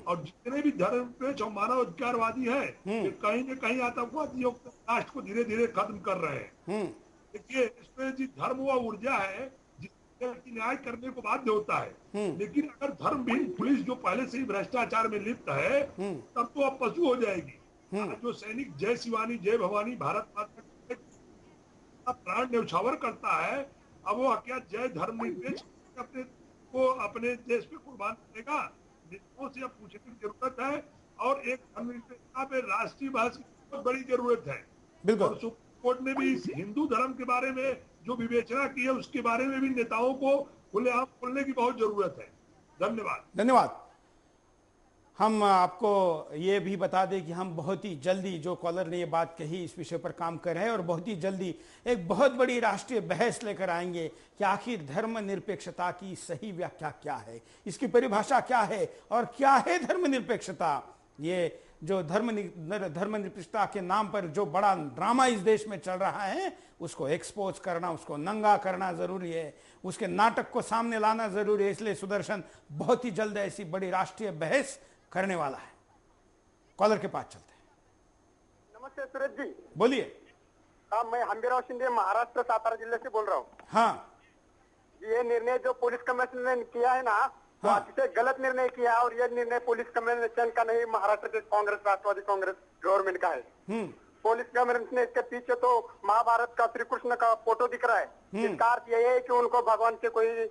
K: और जितने भी धर्मनिरपेक्ष और मानव अधिकारवादी है, कहीं न कहीं आतंकवादी राष्ट्र को धीरे धीरे खत्म कर रहे हैं। देखिए इसमें जी धर्म वो ऊर्जा है जिससे न्याय करने को बाध्य होता है। लेकिन अगर धर्महीन पुलिस जो पहले से ही भ्रष्टाचार में लिप्त है, तब तो अब पशु हो जाएगी। जो सैनिक जय शिवानी जय भवानी भारत माता का प्राण न्यौछावर करता है, अब वो क्या जय धर्मनिरपेक्ष अपने देश पे कुर्बान करेगा? नेताओं से अब पूछने की जरूरत है। और एक धर्मनिरपेक्षता पे राष्ट्रीय भाषा की बहुत बड़ी जरूरत है।
A: बिल्कुल।
K: और सुप्रीम कोर्ट ने भी इस हिंदू धर्म के बारे में जो विवेचना की है उसके बारे में भी नेताओं को खुलेआम बोलने की बहुत जरूरत है। धन्यवाद।
A: धन्यवाद। हम आपको ये भी बता दें कि हम बहुत ही जल्दी, जो कॉलर ने ये बात कही, इस विषय पर काम कर रहे हैं और बहुत ही जल्दी एक बहुत बड़ी राष्ट्रीय बहस लेकर आएंगे कि आखिर धर्मनिरपेक्षता की सही व्याख्या क्या है, इसकी परिभाषा क्या है और क्या है धर्मनिरपेक्षता। ये जो धर्मनिरपेक्षता के नाम पर जो बड़ा ड्रामा इस देश में चल रहा है उसको एक्सपोज करना, उसको नंगा करना जरूरी है, उसके नाटक को सामने लाना जरूरी है। इसलिए सुदर्शन बहुत ही जल्द ऐसी बड़ी राष्ट्रीय बहस करने वाला है। कॉलर के पास चलते हैं।
H: नमस्ते सूरज जी।
A: बोलिए।
H: हाँ, मैं हंबीराव शिंदे महाराष्ट्र सातारा जिले से बोल रहा हूँ।
A: हाँ,
H: ये निर्णय जो पुलिस कमिश्नर ने किया है ना, तो
A: हाँ।
H: अच्छे गलत निर्णय किया है और ये निर्णय पुलिस कमिश्नर का नहीं, महाराष्ट्र के कांग्रेस, राष्ट्रवादी कांग्रेस गवर्नमेंट का है। पुलिस कमिश्नर ने इसके पीछे तो महाभारत का श्री कृष्ण का फोटो दिख रहा है। इसका अर्थ यही है कि उनको भगवान से कोई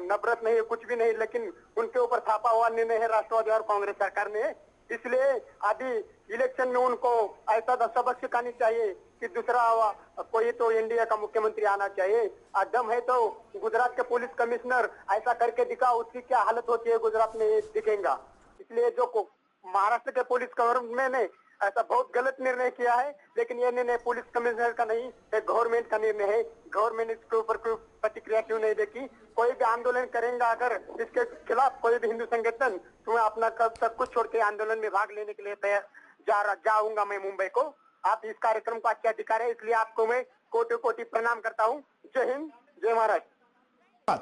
H: नफरत नहीं है, कुछ भी नहीं, लेकिन उनके ऊपर छापा हुआ निर्णय है राष्ट्रवादी और कांग्रेस सरकार ने। इसलिए अभी इलेक्शन में उनको ऐसा सबक सिखानी चाहिए कि दूसरा कोई तो इंडिया का मुख्यमंत्री आना चाहिए। दम है तो गुजरात के पुलिस कमिश्नर ऐसा करके दिखा, उसकी क्या हालत होती है गुजरात में ये दिखेगा। इसलिए जो महाराष्ट्र के पुलिस गवर्नमेंट ने ऐसा बहुत गलत निर्णय किया है, लेकिन ये निर्णय पुलिस कमिश्नर का नहीं, एक गवर्नमेंट का निर्णय है। गवर्नमेंट इसके ऊपर कोई प्रतिक्रिया क्यों नहीं देखी? कोई भी आंदोलन करेंगे अगर इसके खिलाफ कोई भी हिंदू संगठन, तो मैं अपना सब कुछ छोड़ के आंदोलन में भाग लेने के लिए तैयार जाऊंगा मैं मुंबई को। आप इस कार्यक्रम को अच्छा दिखा रहे हैं, इसलिए आपको मैं कोटि कोटि प्रणाम करता हूँ। जय हिंद, जय महाराष्ट्र।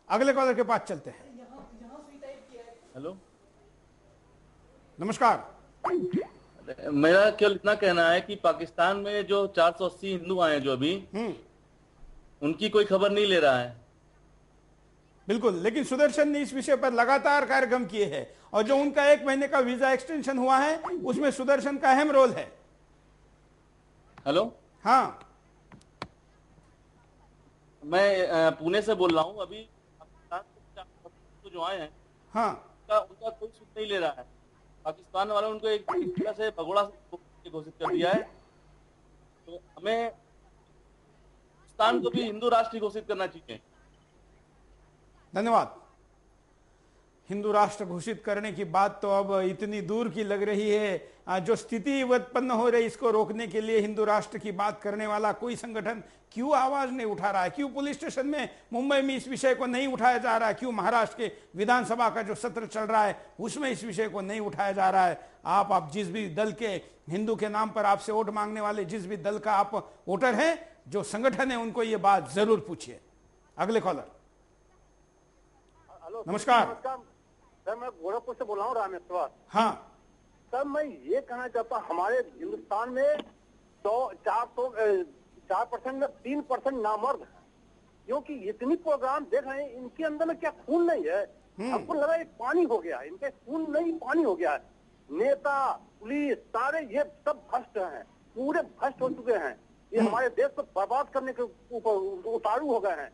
A: अगले कॉलर के पास चलते हैं।
L: हेलो,
A: नमस्कार।
L: मेरा केवल इतना कहना है कि पाकिस्तान में जो 480 हिंदू आए हैं जो अभी, उनकी कोई खबर नहीं ले रहा है।
A: बिल्कुल, लेकिन सुदर्शन ने इस विषय पर लगातार कार्यक्रम किए हैं और जो उनका 1 महीने का वीजा एक्सटेंशन हुआ है उसमें सुदर्शन का अहम रोल है।
L: हेलो,
A: हाँ,
L: मैं पुणे से बोल रहा हूँ। अभी पाकिस्तान से 480 जो आए हैं,
A: हाँ,
L: उनका कोई सुध नहीं ले रहा है। पाकिस्तान वालों उनको एक तरह से भगोड़ा घोषित कर दिया है। तो हमें पाकिस्तान को भी हिंदू राष्ट्र घोषित करना चाहिए।
A: धन्यवाद। हिंदू राष्ट्र घोषित करने की बात तो अब इतनी दूर की लग रही है। जो स्थिति उत्पन्न हो रही इसको रोकने के लिए हिंदू राष्ट्र की बात करने वाला कोई संगठन क्यों आवाज नहीं उठा रहा है? क्यों पुलिस स्टेशन में मुंबई में इस विषय को नहीं उठाया जा रहा है? क्यों महाराष्ट्र के विधानसभा का जो सत्र चल रहा है उसमें इस विषय को नहीं उठाया जा रहा है? आप जिस भी दल के, हिंदू के नाम पर आपसे वोट मांगने वाले जिस भी दल का आप वोटर हैं, जो संगठन है, उनको ये बात जरूर पूछिए। अगले कॉलर। नमस्कार
F: सर, मैं गोरखपुर से बोल रहा हूँ, रामेश्वर।
A: हाँ
F: सर, मैं ये कहना चाहता हूँ, हमारे हिंदुस्तान में 4% में 3% नामर्द है, क्योंकि इतनी प्रोग्राम देख रहे हैं, इनके अंदर में क्या खून नहीं है? हमको लगा ये पानी हो गया, इनके खून नहीं पानी हो गया है। नेता, पुलिस, सारे ये सब भ्रष्ट हैं, पूरे भ्रष्ट हो चुके हैं। ये हमारे देश को बर्बाद करने के ऊपर उतारू हो गए हैं।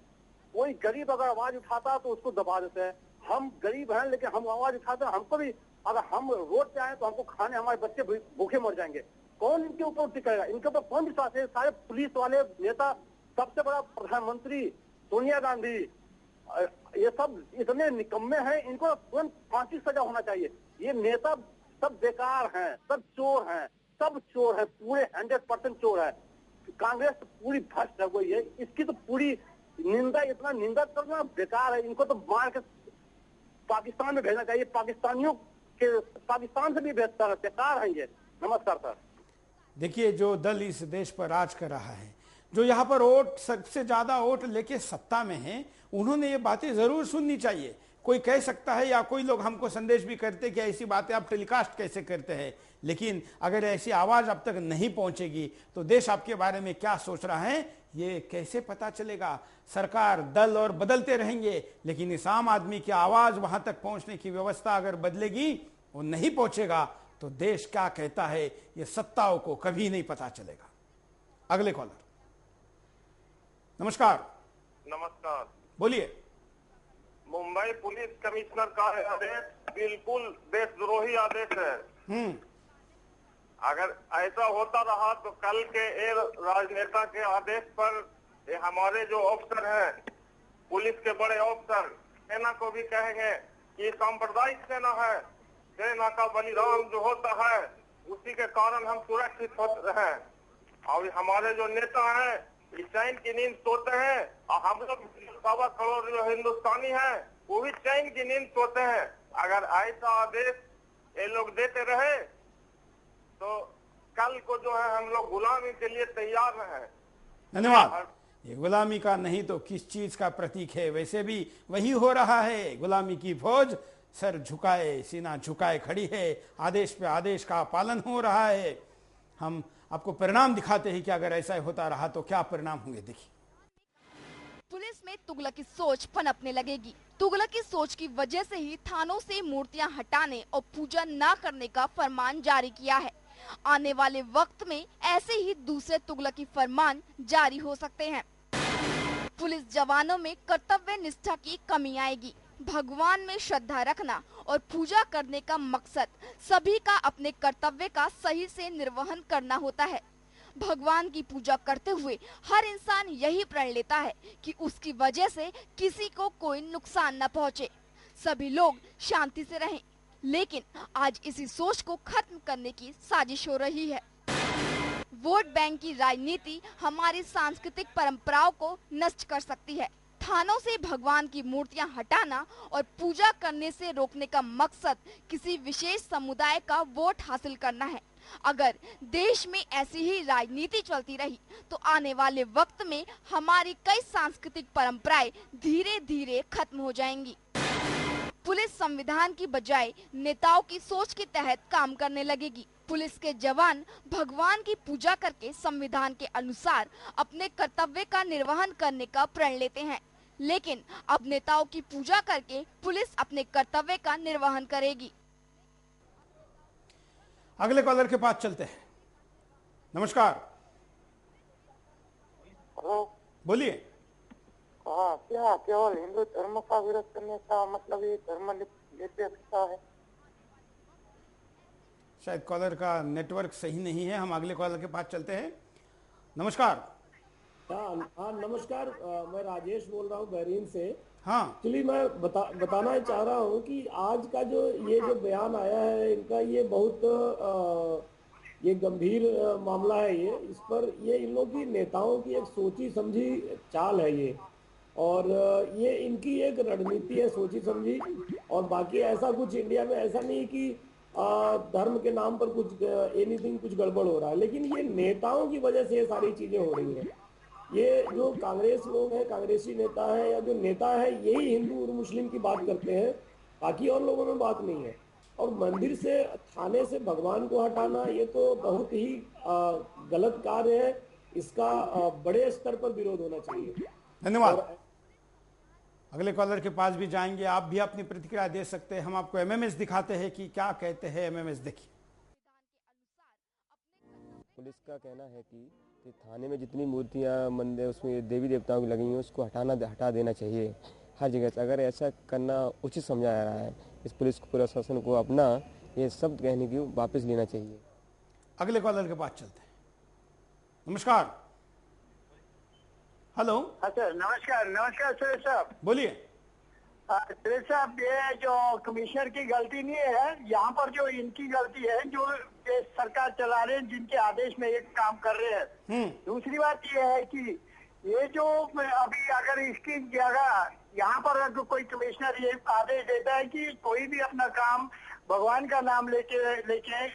F: कोई गरीब अगर आवाज उठाता है तो उसको दबा देते हैं। हम गरीब हैं लेकिन हम आवाज उठाते हैं, हमको भी अगर हम रोड पे आए तो हमको खाने, हमारे बच्चे भूखे मर जाएंगे। कौन इनके ऊपर टिकेगा? इनके ऊपर कौन विश्वास है? सारे पुलिस वाले नेता, सबसे बड़ा प्रधानमंत्री सोनिया गांधी, ये सब इतने निकम्मे हैं, इनको तुरंत फांसी सजा होना चाहिए। ये नेता सब बेकार हैं, सब चोर हैं, सब चोर है, पूरे 100% चोर है। कांग्रेस पूरी भ्रष्ट है गई है, इसकी तो पूरी निंदा, इतना निंदा करना बेकार है। इनको तो मार के पाकिस्तान में भेजना चाहिए, पाकिस्तानियों के पाकिस्तान से भी बेकार है ये। नमस्कार सर।
A: देखिए, जो दल इस देश पर राज कर रहा है, जो यहाँ पर वोट सबसे ज्यादा वोट लेके सत्ता में है, उन्होंने ये बातें जरूर सुननी चाहिए। कोई कह सकता है या कोई लोग हमको संदेश भी करते कि ऐसी बातें आप टेलीकास्ट कैसे करते हैं, लेकिन अगर ऐसी आवाज अब तक नहीं पहुंचेगी तो देश आपके बारे में क्या सोच रहा है ये कैसे पता चलेगा? सरकार, दल और बदलते रहेंगे, लेकिन इस आम आदमी की आवाज वहां तक पहुंचने की व्यवस्था अगर बदलेगी, वो नहीं पहुंचेगा, तो देश क्या कहता है ये सत्ताओं को कभी नहीं पता चलेगा। अगले कॉलर। नमस्कार।
H: नमस्कार,
A: बोलिए।
H: मुंबई पुलिस कमिश्नर का आदेश बिल्कुल देशद्रोही आदेश है। अगर ऐसा होता रहा तो कल के राजनेता के आदेश पर ये हमारे जो अफसर हैं, पुलिस के बड़े अफसर, सेना को भी कहेंगे कि सांप्रदायिक सेना है, सेना का बलिदान जो होता है उसी के कारण हम सुरक्षित होते हैं। और हमारे जो नेता हैं चैन की नींद सोते हैं, और हम लोग 1.25 करोड़ जो हिंदुस्तानी हैं वो भी चैन की नींद सोते हैं। अगर ऐसा आदेश ये लोग देते रहे तो कल को जो है हम लोग गुलामी के लिए तैयार हैं।
A: धन्यवाद। ये गुलामी का नहीं तो किस चीज का प्रतीक है? वैसे भी वही हो रहा है। गुलामी की फौज सर झुकाए सीना झुकाए खड़ी है, आदेश पे आदेश का पालन हो रहा है। हम आपको परिणाम दिखाते हैं कि अगर ऐसा होता रहा तो क्या परिणाम होंगे। देखिए,
M: पुलिस में तुगलकी सोच पनपने लगेगी। तुगलकी सोच की वजह से ही थानों से मूर्तियां हटाने और पूजा न करने का फरमान जारी किया है। आने वाले वक्त में ऐसे ही दूसरे तुगलकी फरमान जारी हो सकते हैं। पुलिस जवानों में कर्तव्य निष्ठा की कमी आएगी। भगवान में श्रद्धा रखना और पूजा करने का मकसद सभी का अपने कर्तव्य का सही से निर्वहन करना होता है। भगवान की पूजा करते हुए हर इंसान यही प्रण लेता है कि उसकी वजह से किसी को कोई नुकसान न पहुंचे, सभी लोग शांति से रहें। लेकिन आज इसी सोच को खत्म करने की साजिश हो रही है। वोट बैंक की राजनीति हमारी सांस्कृतिक परंपराओं को नष्ट कर सकती है। थानों से भगवान की मूर्तियां हटाना और पूजा करने से रोकने का मकसद किसी विशेष समुदाय का वोट हासिल करना है। अगर देश में ऐसी ही राजनीति चलती रही तो आने वाले वक्त में हमारी कई सांस्कृतिक परंपराएं धीरे धीरे खत्म हो जाएंगी। पुलिस संविधान की बजाय नेताओं की सोच के तहत काम करने लगेगी। पुलिस के जवान भगवान की पूजा करके संविधान के अनुसार अपने कर्तव्य का निर्वहन करने का प्रण लेते हैं, लेकिन अब नेताओं की पूजा करके पुलिस अपने कर्तव्य का निर्वहन करेगी।
A: अगले कॉलर के पास चलते हैं। नमस्कार, बोलिए।
G: हाँ, क्या केवल हिंदू धर्म का विरोध करने का मतलब ये धर्म निरपेक्षता है?
A: शायद कॉलर का नेटवर्क सही नहीं है। हम अगले कॉलर के पास चलते हैं। नमस्कार।
N: हाँ नमस्कार, मैं राजेश बोल रहा हूँ बहरीन से।
A: हाँ,
N: एक्चुअली मैं बताना चाह रहा हूँ कि आज का जो बयान आया है इनका, ये बहुत ये गंभीर मामला है। ये इस पर ये इन लोगों की नेताओं की एक सोची समझी चाल है ये, और ये इनकी एक रणनीति है सोची समझी। और बाकी ऐसा कुछ इंडिया में ऐसा नहीं कि धर्म के नाम पर कुछ एनीथिंग कुछ गड़बड़ हो रहा है, लेकिन ये नेताओं की वजह से ये सारी चीजें हो रही हैं। ये जो कांग्रेस लोग हैं, कांग्रेसी नेता है या जो नेता है, यही हिंदू और मुस्लिम की बात करते हैं, बाकी और लोगों में बात नहीं है। और मंदिर से, थाने से भगवान को हटाना ये तो बहुत ही गलत कार्य है। इसका बड़े स्तर पर विरोध होना चाहिए।
A: धन्यवाद। अगले कॉलर के पास भी जाएंगे। आप भी अपनी प्रतिक्रिया दे सकते हैं। हम आपको एमएमएस दिखाते हैं कि क्या कहते हैं एमएमएस। देखिए,
O: पुलिस का कहना है कि थाने में जितनी मूर्तियां मंदिर उसमें देवी देवताओं की लगी हैं उसको हटा देना चाहिए हर जगह से। अगर ऐसा करना उचित समझा जा रहा है, इस पुलिस प्रशासन को अपना ये शब्द कहने की वापस लेना चाहिए।
A: अगले कॉलर के पास चलते हैं। नमस्कार। हेलो।
G: हाँ सर, नमस्कार सुरेश साहब,
A: बोलिए।
G: सुरेश साहब, ये जो कमिश्नर की गलती नहीं है, यहाँ पर जो इनकी गलती है, जो ये सरकार चला रहे हैं, जिनके आदेश में ये काम कर रहे हैं। दूसरी बात ये है कि ये जो अभी अगर इसकी जगह यहाँ पर अगर कोई कमिश्नर ये आदेश देता है कि कोई भी अपना काम भगवान का नाम लेके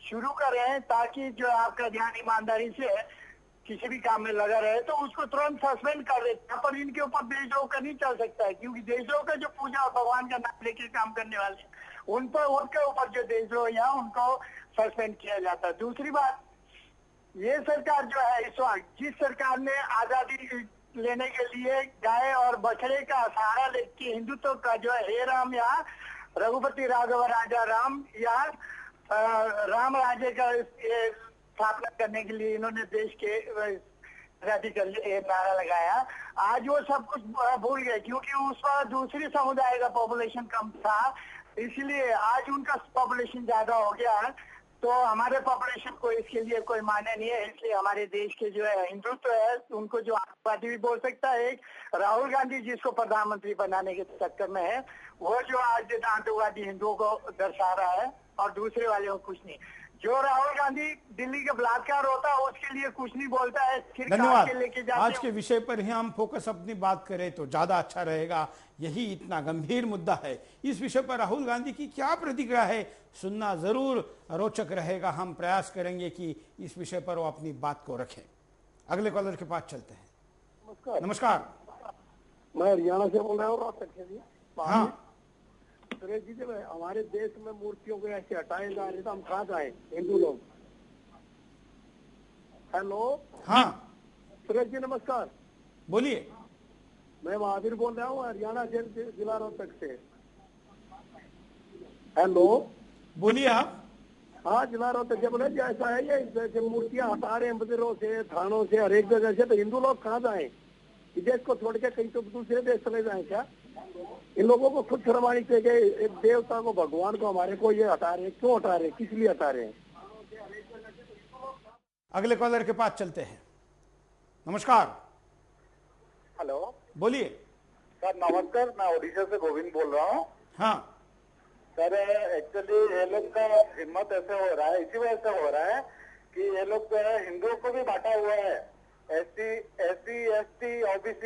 G: शुरू करें ताकि जो आपका ध्यान ईमानदारी से किसी भी काम में लगा रहे, तो उसको तुरंत सस्पेंड कर देते हैं। पर इनके ऊपर देशद्रोह का नहीं चल सकता है, क्योंकि देशद्रोह का जो पूजा और भगवान का नाम लेके काम करने वाले उन पर, उनके ऊपर जो देशद्रोह है उनको सस्पेंड किया जाता है। दूसरी बात, ये सरकार जो है इस वक्त, जिस सरकार ने आजादी लेने के लिए गाय और बछड़े का सहारा लेके हिंदुत्व का जो है हे राम या रघुपति राघव राजा राम या राम राज्य का स्थापना करने के लिए इन्होंने देश के आजादी कर लिए नारा लगाया। आज वो सब कुछ भूल गए, क्योंकि उस पर दूसरी समुदाय का पॉपुलेशन कम था, इसलिए आज उनका पॉपुलेशन ज्यादा हो गया।
P: तो हमारे पॉपुलेशन को इसके लिए कोई मान्य नहीं है। इसलिए हमारे देश के जो है हिंदुत्व है उनको जो आतंकवादी भी बोल सकता है। एक राहुल गांधी जिसको प्रधानमंत्री बनाने के चक्कर में है, वो जो आज आतंकवादी हिंदुओं को दर्शा रहा है और दूसरे वाले को कुछ नहीं। जो राहुल गांधी दिल्ली के बलात्कार होता है उसके लिए कुछ नहीं बोलता है, फिर
A: धन्यवाद।
P: के लेके जाते
A: आज के विषय पर ही हम फोकस अपनी बात करें तो ज्यादा अच्छा रहेगा। यही इतना गंभीर मुद्दा है। इस विषय पर राहुल गांधी की क्या प्रतिक्रिया है सुनना जरूर रोचक रहेगा। हम प्रयास करेंगे कि इस विषय पर वो अपनी बात को रखें। अगले कॉलर के पास चलते हैं।
F: नमस्कार।
A: नमस्कार।
F: मैं हरियाणा से बोल रहा हूँ।
A: हाँ
F: सुरेश जी, जब हमारे देश में मूर्तियों को ऐसे हटाए जा रहे तो हम कहाँ जाए हिंदू लोग? हेलो।
A: हाँ
F: सुरेश जी नमस्कार।
A: बोलिए।
F: मैं महावीर बोल रहा हूँ हरियाणा जिला रोहतक से। हेलो।
A: बोलिए आप।
F: हाँ जिला रोहतक से बोले ऐसा है ये जैसे मूर्तियां हटा रहे हैं मंदिरों से, थानों से, हर एक जगह से, तो हिंदू लोग कहाँ जाए? इस देश को छोड़ के कहीं तो दूसरे देश चले जाए क्या? इन लोगों को खुद शर्म आनी चाहिए। एक देवता को, भगवान को, हमारे को ये हटा रहे हैं, क्यों हटा रहे हैं, किस लिए हटा रहे हैं?
A: अगले कॉलर के पास चलते हैं। नमस्कार।
G: हेलो।
A: बोलिए
G: सर नमस्कार, मैं उड़ीसा से गोविंद बोल रहा हूँ।
A: हाँ
G: सर एक्चुअली ये लोग का हिम्मत ऐसे हो रहा है, इसी वजह से हो रहा है कि ये लोग जो है हिंदुओं को भी बांटा हुआ है। SC, ST, OBC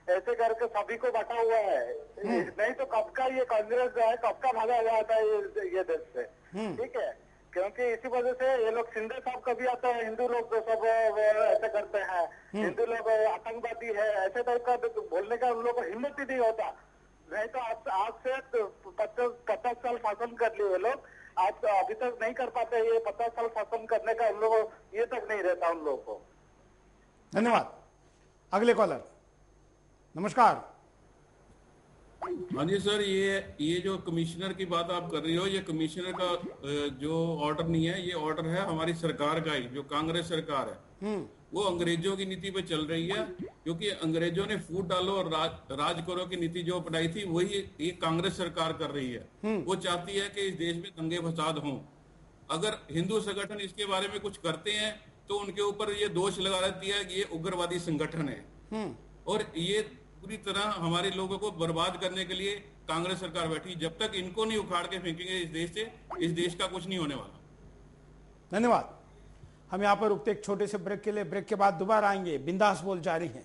G: ऐसे करके सभी को बांटा हुआ है। नहीं तो कब का ये कांग्रेस जो है कब का भागा हुआ था ये देश से। ठीक है, क्योंकि इसी वजह से ये लोग शिंदे साहब कभी आते हैं, हिंदू लोग तो सब ऐसे करते हैं, हिंदू लोग आतंकवादी है, ऐसे टाइप का बोलने का उन लोग को हिम्मत ही नहीं होता। नहीं तो आज से 50 साल शासन कर लिए ये लोग, आज अभी तक नहीं कर पाते। ये 50 साल शासन करने का उन लोगों को ये तक नहीं रहता उन लोगों को।
A: धन्यवाद। अगले कॉलर। नमस्कार।
Q: हाँ जी सर, ये जो कमिश्नर की बात आप कर रही हो, ये कमिश्नर का जो ऑर्डर नहीं है, ये ऑर्डर है हमारी सरकार का ही, जो कांग्रेस सरकार है। वो अंग्रेजों की नीति पे चल रही है, क्योंकि अंग्रेजों ने फूट डालो और राज करो की नीति जो अपनाई थी वही ये कांग्रेस सरकार कर रही है। वो चाहती है कि इस देश में दंगे फसाद हों। अगर हिंदू संगठन इसके बारे में कुछ करते हैं तो उनके ऊपर ये दोष लगा देती है कि ये उग्रवादी संगठन है। और ये पूरी तरह हमारे लोगों को बर्बाद करने के लिए कांग्रेस सरकार बैठी। जब तक इनको नहीं उखाड़ के फेंकेंगे इस देश से, इस देश का कुछ नहीं होने वाला।
A: धन्यवाद। हम यहाँ पर रुकते एक छोटे से ब्रेक के लिए। ब्रेक के बाद दोबारा आएंगे। बिंदास बोल जारी है।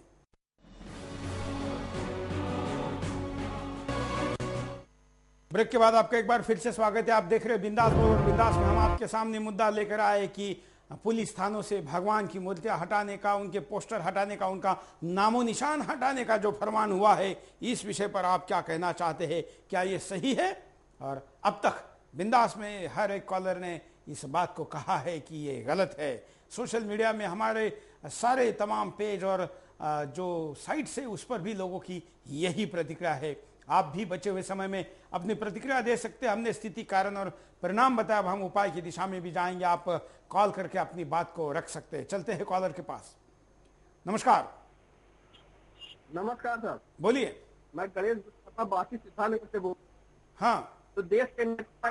A: ब्रेक के बाद आपका एक बार फिर से स्वागत है। आप देख रहे हैं बिंदास बोल। और बिंदास में हम आपके सामने मुद्दा लेकर आए कि पुलिस थानों से भगवान की मूर्तियां हटाने का, उनके पोस्टर हटाने का, उनका नामो निशान हटाने का जो फरमान हुआ है, इस विषय पर आप क्या कहना चाहते हैं? क्या ये सही है? और अब तक बिंदास में हर एक कॉलर ने इस बात को कहा है कि ये गलत है। सोशल मीडिया में हमारे सारे तमाम पेज और जो साइट्स है उस पर भी लोगों की यही प्रतिक्रिया है। आप भी बचे हुए समय में अपनी प्रतिक्रिया दे सकते हैं। हमने स्थिति, कारण और परिणाम बताया, अब हम उपाय की दिशा में भी जाएंगे। आप कॉल करके अपनी बात को रख सकते हैं। चलते हैं कॉलर के पास। नमस्कार।
F: नमस्कार सर।
A: बोलिए।
F: मैं गणेश बाकी सिद्धानगर से बोल।
A: हाँ।
F: तो देश के नेता,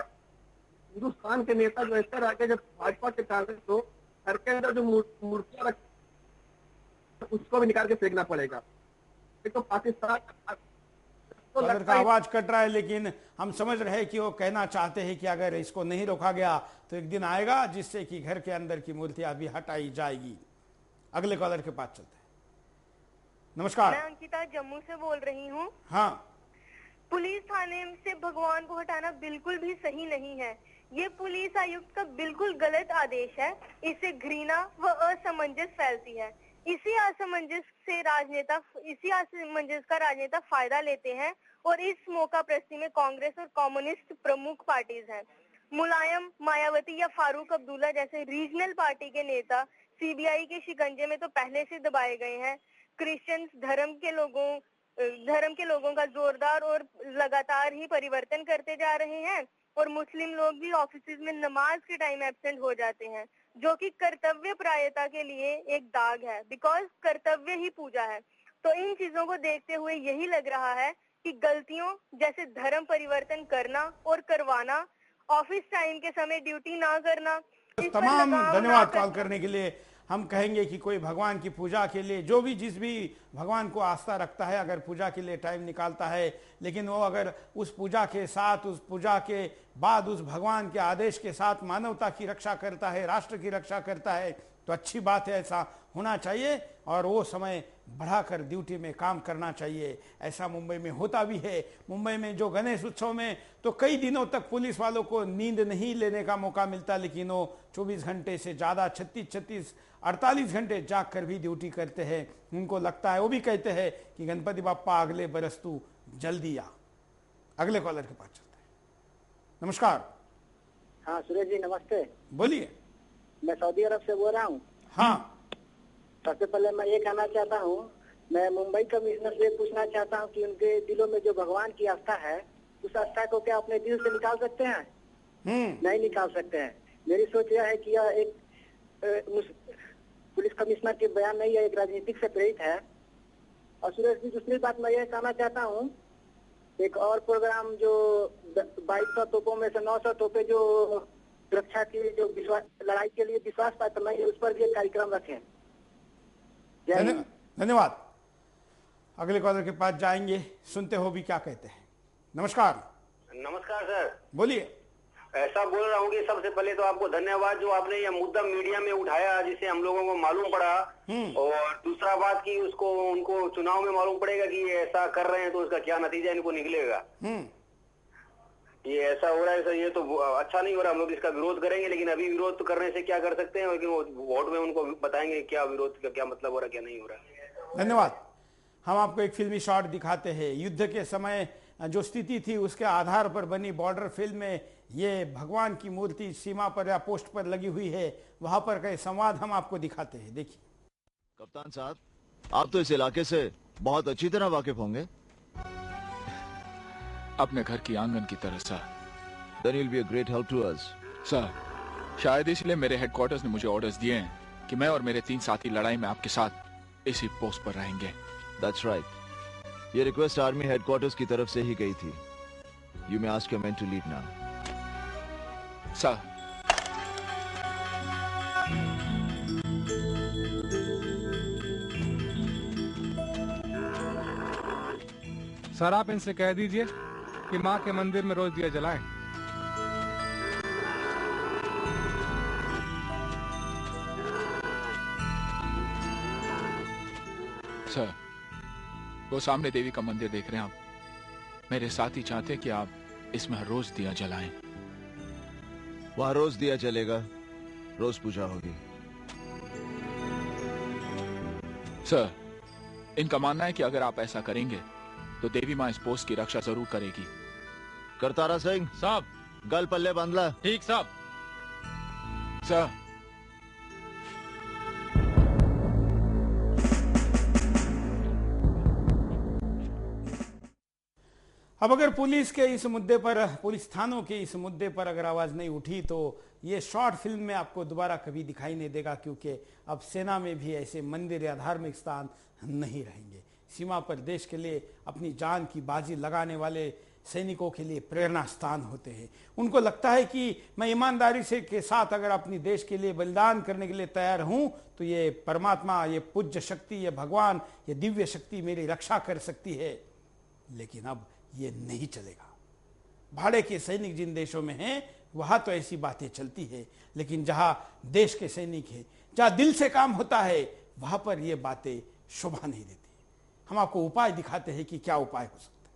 F: हिंदुस्तान के नेता जो इस तरह के जब भाजपा के कांग्रेस को घर के अंदर जो मूर्तियां रख, उसको भी निकाल के फेंकना पड़ेगा। तो पाकिस्तान
A: कॉलर का आवाज कट रहा है, लेकिन हम समझ रहे हैं कि वो कहना चाहते हैं कि अगर इसको नहीं रोका गया तो एक दिन आएगा जिससे कि घर के अंदर की मूर्तियां भी हटाई जाएगी। अगले कॉलर के पास चलते हैं। नमस्कार।
R: मैं अंकिता जम्मू से बोल रही हूँ।
A: हाँ।
R: पुलिस थाने से भगवान को हटाना बिल्कुल भी सही नहीं है। ये पुलिस आयुक्त का बिल्कुल गलत आदेश है। इससे घृणा व असमंजस फैलती है। इसी असमंजस का राजनेता फायदा लेते हैं और इस मौका प्रस्ती में कांग्रेस और कम्युनिस्ट प्रमुख पार्टीज हैं। मुलायम, मायावती या फारूक अब्दुल्ला जैसे रीजनल पार्टी के नेता सीबीआई के शिकंजे में तो पहले से दबाए गए हैं। क्रिश्चियंस धर्म के लोगों का जोरदार और लगातार ही परिवर्तन करते जा रहे हैं और मुस्लिम लोग भी ऑफिस में नमाज के टाइम एब्सेंट हो जाते हैं, जो कि कर्तव्य प्रायता के लिए एक दाग है, बिकॉज कर्तव्य ही पूजा है। तो इन चीजों को देखते हुए यही लग रहा है कि गलतियों जैसे धर्म परिवर्तन करना और करवाना, ऑफिस टाइम के समय ड्यूटी ना करना,
A: तमाम धन्यवाद कॉल करने के लिए। हम कहेंगे कि कोई भगवान की पूजा के लिए जो भी जिस भी भगवान को आस्था रखता है, अगर पूजा के लिए टाइम निकालता है, लेकिन वो अगर उस पूजा के साथ, उस पूजा के बाद उस भगवान के आदेश के साथ मानवता की रक्षा करता है, राष्ट्र की रक्षा करता है, तो अच्छी बात है, ऐसा होना चाहिए और वो समय बढ़ाकर ड्यूटी में काम करना चाहिए। ऐसा मुंबई में होता भी है। मुंबई में जो गणेश उत्सव में तो कई दिनों तक पुलिस वालों को नींद नहीं लेने का मौका मिलता, लेकिन वो 24 घंटे से ज़्यादा 48 घंटे जाग कर भी ड्यूटी करते हैं। उनको लगता है, वो भी कहते हैं कि गणपति बाप्पा अगले बरस तू जल्दी आ। अगले कॉलर के पास चलते हैं। नमस्कार।
I: हाँ सुरेश जी नमस्ते।
A: बोलिए।
I: मैं सऊदी अरब से बोल रहा हूँ।
A: हाँ।
I: सबसे पहले मैं ये कहना चाहता हूँ, मैं मुंबई कमिश्नर से पूछना चाहता हूँ कि उनके दिलों में जो भगवान की आस्था है, उस आस्था को क्या अपने दिल से निकाल सकते हैं? नहीं निकाल सकते हैं। मेरी सोच यह है कि यह एक पुलिस कमिश्नर के बयान नहीं है, एक राजनीतिक से प्रेरित है। और सुरेश जी दूसरी बात मैं यह कहना चाहता हूँ, एक और प्रोग्राम जो 2200 तोपों में से 900 तोपे जो सुरक्षा की जो लड़ाई के लिए विश्वास पात्र नहीं है, उस पर भी एक कार्यक्रम रखें।
A: धन्यवाद। अगले कॉलर के पास जाएंगे, सुनते हो भी क्या कहते हैं। नमस्कार।
S: नमस्कार सर।
A: बोलिए।
S: ऐसा बोल रहा हूँ कि सबसे पहले तो आपको धन्यवाद जो आपने यह मुद्दा मीडिया में उठाया, जिससे हम लोगों को मालूम पड़ा। और दूसरा बात कि उसको उनको चुनाव में मालूम पड़ेगा कि ये ऐसा कर रहे हैं तो उसका क्या नतीजा इनको निकलेगा। ये ऐसा हो रहा है सर, ये तो अच्छा नहीं हो रहा। हम लोग इसका विरोध करेंगे, लेकिन अभी विरोध करने से क्या कर सकते हैं, लेकिन वोट में उनको बताएंगे क्या विरोध का क्या मतलब हो रहा है, क्या नहीं हो रहा है।
A: धन्यवाद। हम आपको एक फिल्मी शॉट दिखाते हैं। युद्ध के समय जो स्थिति थी उसके आधार पर बनी बॉर्डर फिल्म में ये भगवान की मूर्ति सीमा पर या पोस्ट पर लगी हुई है, वहां पर कई संवाद हम आपको दिखाते हैं। देखिए।
T: कप्तान साहब, आप तो इस इलाके से बहुत अच्छी तरह वाकिफ होंगे।
U: अपने घर की आंगन की तरह sir.
T: Then you'll be a great help to us.
U: Sir, शायद इसलिए मेरे हेडक्वार्टर्स ने मुझे ऑर्डर्स दिए हैं कि मैं और मेरे 3 साथी लड़ाई में आपके साथ इसी पोस्ट पर रहेंगे।
T: That's right. ये रिक्वेस्ट आर्मी हेडक्वार्टर्स की तरफ से ही गई थी। You may ask your men to leave now.
U: Sir.
V: Sir आप इनसे कह दीजिए कि माँ के मंदिर में रोज दिया जलाएं।
U: सर, वो सामने देवी का मंदिर देख रहे हैं आप। मेरे साथी चाहते हैं कि आप इसमें रोज दिया जलाएं।
T: वहां रोज दिया जलेगा, रोज पूजा होगी।
U: सर, इनका मानना है कि अगर आप ऐसा करेंगे तो देवी माँ इस पोस्ट की रक्षा जरूर करेगी।
T: करतारा सिंह
V: साहब,
T: गल पल्ले बांधला।
V: ठीक साहब।
U: सर।
A: अब अगर पुलिस के इस मुद्दे पर, पुलिस थानों के इस मुद्दे पर अगर आवाज नहीं उठी तो ये शॉर्ट फिल्म में आपको दोबारा कभी दिखाई नहीं देगा, क्योंकि अब सेना में भी ऐसे मंदिर या धार्मिक स्थान नहीं रहेंगे। सीमा पर देश के लिए अपनी जान की बाजी लगाने वाले सैनिकों के लिए प्रेरणा स्थान होते हैं। उनको लगता है कि मैं ईमानदारी से के साथ अगर अपनी देश के लिए बलिदान करने के लिए तैयार हूं तो ये परमात्मा, ये पूज्य शक्ति, ये भगवान, ये दिव्य शक्ति मेरी रक्षा कर सकती है। लेकिन अब ये नहीं चलेगा। भाड़े के सैनिक जिन देशों में हैं वहां तो ऐसी बातें चलती है, लेकिन जहां देश के सैनिक हैं, जहां दिल से काम होता है, वहां पर ये बातें शोभा नहीं देती। हम आपको उपाय दिखाते हैं कि क्या उपाय हो सकता है।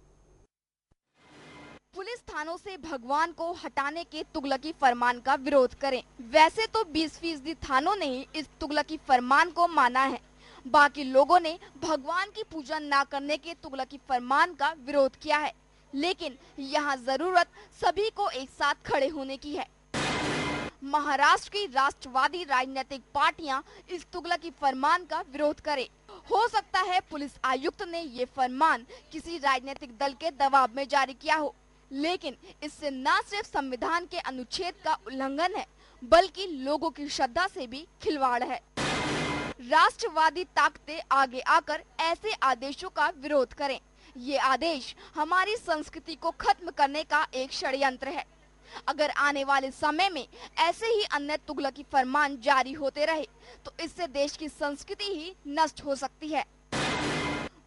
M: पुलिस थानों से भगवान को हटाने के तुगलकी फरमान का विरोध करें। वैसे तो 20% थानों ने ही इस तुगलकी फरमान को माना है, बाकी लोगों ने भगवान की पूजा न करने के तुगलकी फरमान का विरोध किया है। लेकिन यहाँ जरूरत सभी को एक साथ खड़े होने की है। महाराष्ट्र की राष्ट्रवादी राजनीतिक पार्टियां इस तुगलकी फरमान का विरोध करें। हो सकता है पुलिस आयुक्त ने ये फरमान किसी राजनीतिक दल के दबाव में जारी किया हो, लेकिन इससे न सिर्फ संविधान के अनुच्छेद का उल्लंघन है, बल्कि लोगों की श्रद्धा से भी खिलवाड़ है। राष्ट्रवादी ताकतें आगे आकर ऐसे आदेशों का विरोध करें। ये आदेश हमारी संस्कृति को खत्म करने का एक षड्यंत्र है। अगर आने वाले समय में ऐसे ही अन्य तुगलकी फरमान जारी होते रहे तो इससे देश की संस्कृति ही नष्ट हो सकती है।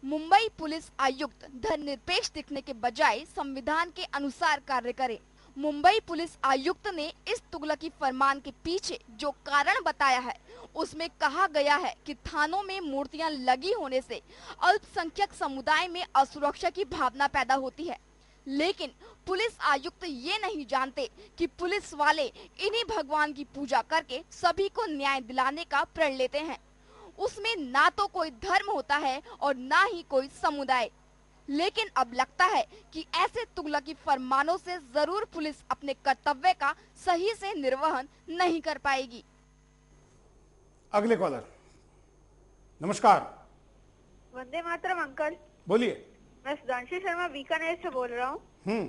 M: मुंबई पुलिस आयुक्त धर्मनिरपेक्ष दिखने के बजाय संविधान के अनुसार कार्य करे। मुंबई पुलिस आयुक्त ने इस तुगलकी फरमान के पीछे जो कारण बताया है उसमें कहा गया है कि थानों में मूर्तियां लगी होने से अल्पसंख्यक समुदाय में असुरक्षा की भावना पैदा होती है। लेकिन पुलिस आयुक्त ये नहीं जानते कि पुलिस वाले इन्हीं भगवान की पूजा करके सभी को न्याय दिलाने का प्रण लेते हैं। उसमें ना तो कोई धर्म होता है और ना ही कोई समुदाय। लेकिन अब लगता है कि ऐसे तुगलकी फरमानों से जरूर पुलिस अपने कर्तव्य का सही से निर्वहन नहीं कर पाएगी।
A: अगले कॉलर। नमस्कार।
C: वंदे मातरम अंकल।
A: बोलिए।
C: मैं सुधांशु शर्मा बीकानेर से बोल रहा हूँ।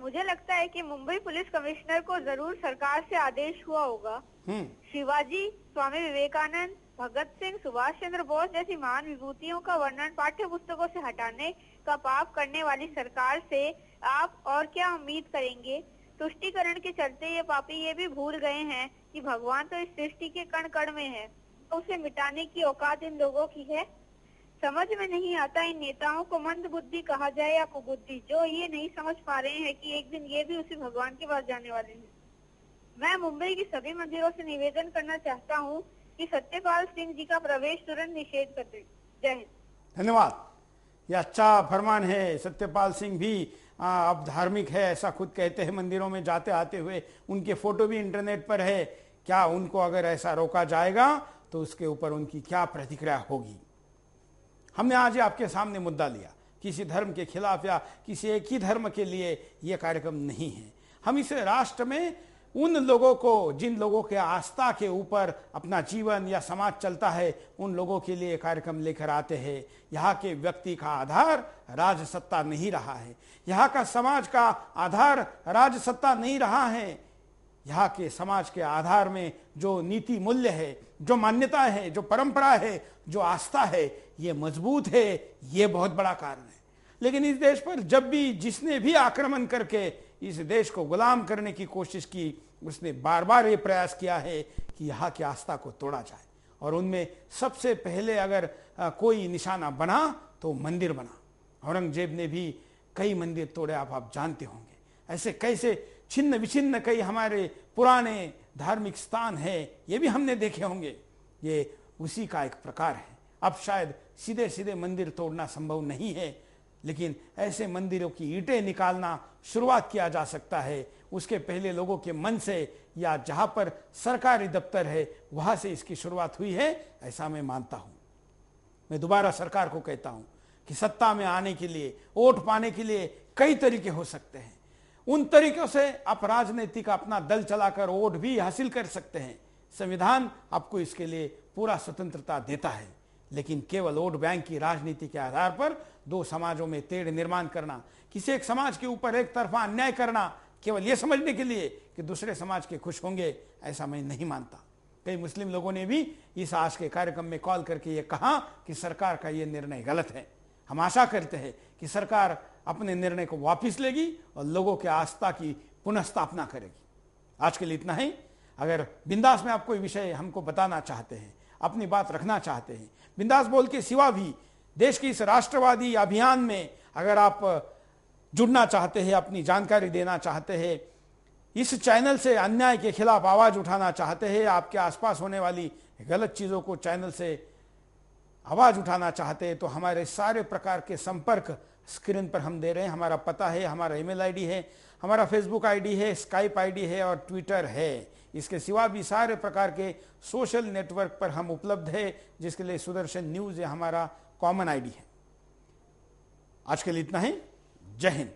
C: मुझे लगता है कि मुंबई पुलिस कमिश्नर को जरूर सरकार से आदेश हुआ होगा। शिवाजी, स्वामी विवेकानंद, भगत सिंह, सुभाष चंद्र बोस जैसी महान विभूतियों का वर्णन पाठ्य पुस्तकों से हटाने का पाप करने वाली सरकार से आप और क्या उम्मीद करेंगे। तुष्टीकरण के चलते ये पापी ये भी भूल गए हैं कि भगवान तो इस सृष्टि के कण कण में है, तो उसे मिटाने की औकात इन लोगों की है। समझ में नहीं आता इन नेताओं को मंद बुद्धि कहा जाए या कुबुद्धि, जो ये नहीं समझ पा रहे हैं कि एक दिन ये भी उसी भगवान के पास जाने वाले हैं। मैं मुंबई की सभी मंदिरों से निवेदन करना चाहता हूँ कि सत्यपाल सिंह जी का प्रवेश तुरंत निषेध कर दें। जय हिंद।
A: धन्यवाद। यह अच्छा फरमान है। सत्यपाल सिंह भी अब धार्मिक है, ऐसा खुद कहते हैं। मंदिरों में जाते आते हुए उनके फोटो भी इंटरनेट पर है। क्या उनको अगर ऐसा रोका जाएगा तो उसके ऊपर उनकी क्या प्रतिक्रिया होगी। हमने आज आपके सामने मुद्दा लिया, किसी धर्म के खिलाफ या किसी एक ही धर्म के लिए यह कार्यक्रम नहीं है। हम इसे राष्ट्र में उन लोगों को, जिन लोगों के आस्था के ऊपर अपना जीवन या समाज चलता है, उन लोगों के लिए कार्यक्रम लेकर आते हैं। यहाँ के व्यक्ति का आधार राजसत्ता नहीं रहा है, यहाँ का समाज का आधार राजसत्ता नहीं रहा है। यहाँ के समाज के आधार में जो नीति मूल्य है, जो मान्यता है, जो परंपरा है, जो आस्था है, ये मजबूत है। ये बहुत बड़ा कारण है। लेकिन इस देश पर जब भी जिसने भी आक्रमण करके इस देश को गुलाम करने की कोशिश की, उसने बार बार ये प्रयास किया है कि यहाँ की आस्था को तोड़ा जाए। और उनमें सबसे पहले अगर कोई निशाना बना तो मंदिर बना। औरंगजेब ने भी कई मंदिर तोड़े, आप जानते होंगे। ऐसे कैसे छिन्न विछिन्न कई हमारे पुराने धार्मिक स्थान है, ये भी हमने देखे होंगे। ये उसी का एक प्रकार है। अब शायद सीधे सीधे मंदिर तोड़ना संभव नहीं है, लेकिन ऐसे मंदिरों की ईंटें निकालना शुरुआत किया जा सकता है। उसके पहले लोगों के मन से या जहां पर सरकारी दफ्तर है वहां से इसकी शुरुआत हुई है, ऐसा मैं मानता हूं। मैं दोबारा सरकार को कहता हूं कि सत्ता में आने के लिए, वोट पाने के लिए कई तरीके हो सकते हैं। उन तरीकों से आप राजनीतिक अपना दल चलाकर वोट भी हासिल कर सकते हैं। संविधान आपको इसके लिए पूरा स्वतंत्रता देता है। लेकिन केवल वोट बैंक की राजनीति के आधार पर दो समाजों में तेढ़ निर्माण करना, किसी एक समाज के ऊपर एक तरफा अन्याय करना, केवल यह समझने के लिए कि दूसरे समाज के खुश होंगे, ऐसा मैं नहीं मानता। कई मुस्लिम लोगों ने भी इस आज के कार्यक्रम में कॉल करके ये कहा कि सरकार का ये निर्णय गलत है। हम आशा करते हैं कि सरकार अपने निर्णय को वापस लेगी और लोगों के आस्था की पुनः स्थापना करेगी। आज के लिए इतना ही। अगर बिंदास में आप कोई विषय हमको बताना चाहते हैं, अपनी बात रखना चाहते हैं, बिंदास बोल के सिवा भी देश की इस राष्ट्रवादी अभियान में अगर आप जुड़ना चाहते हैं, अपनी जानकारी देना चाहते हैं, इस चैनल से अन्याय के खिलाफ आवाज उठाना चाहते हैं, आपके आसपास होने वाली गलत चीजों को चैनल से आवाज उठाना चाहते हैं, तो हमारे सारे प्रकार के संपर्क स्क्रीन पर हम दे रहे हैं। हमारा पता है, हमारा ईमेल आईडी है, हमारा फेसबुक आईडी है, स्काइप आईडी है और ट्विटर है। इसके सिवा भी सारे प्रकार के सोशल नेटवर्क पर हम उपलब्ध है, जिसके लिए सुदर्शन न्यूज है हमारा कॉमन आईडी है। आज के लिए इतना ही। जय हिंद।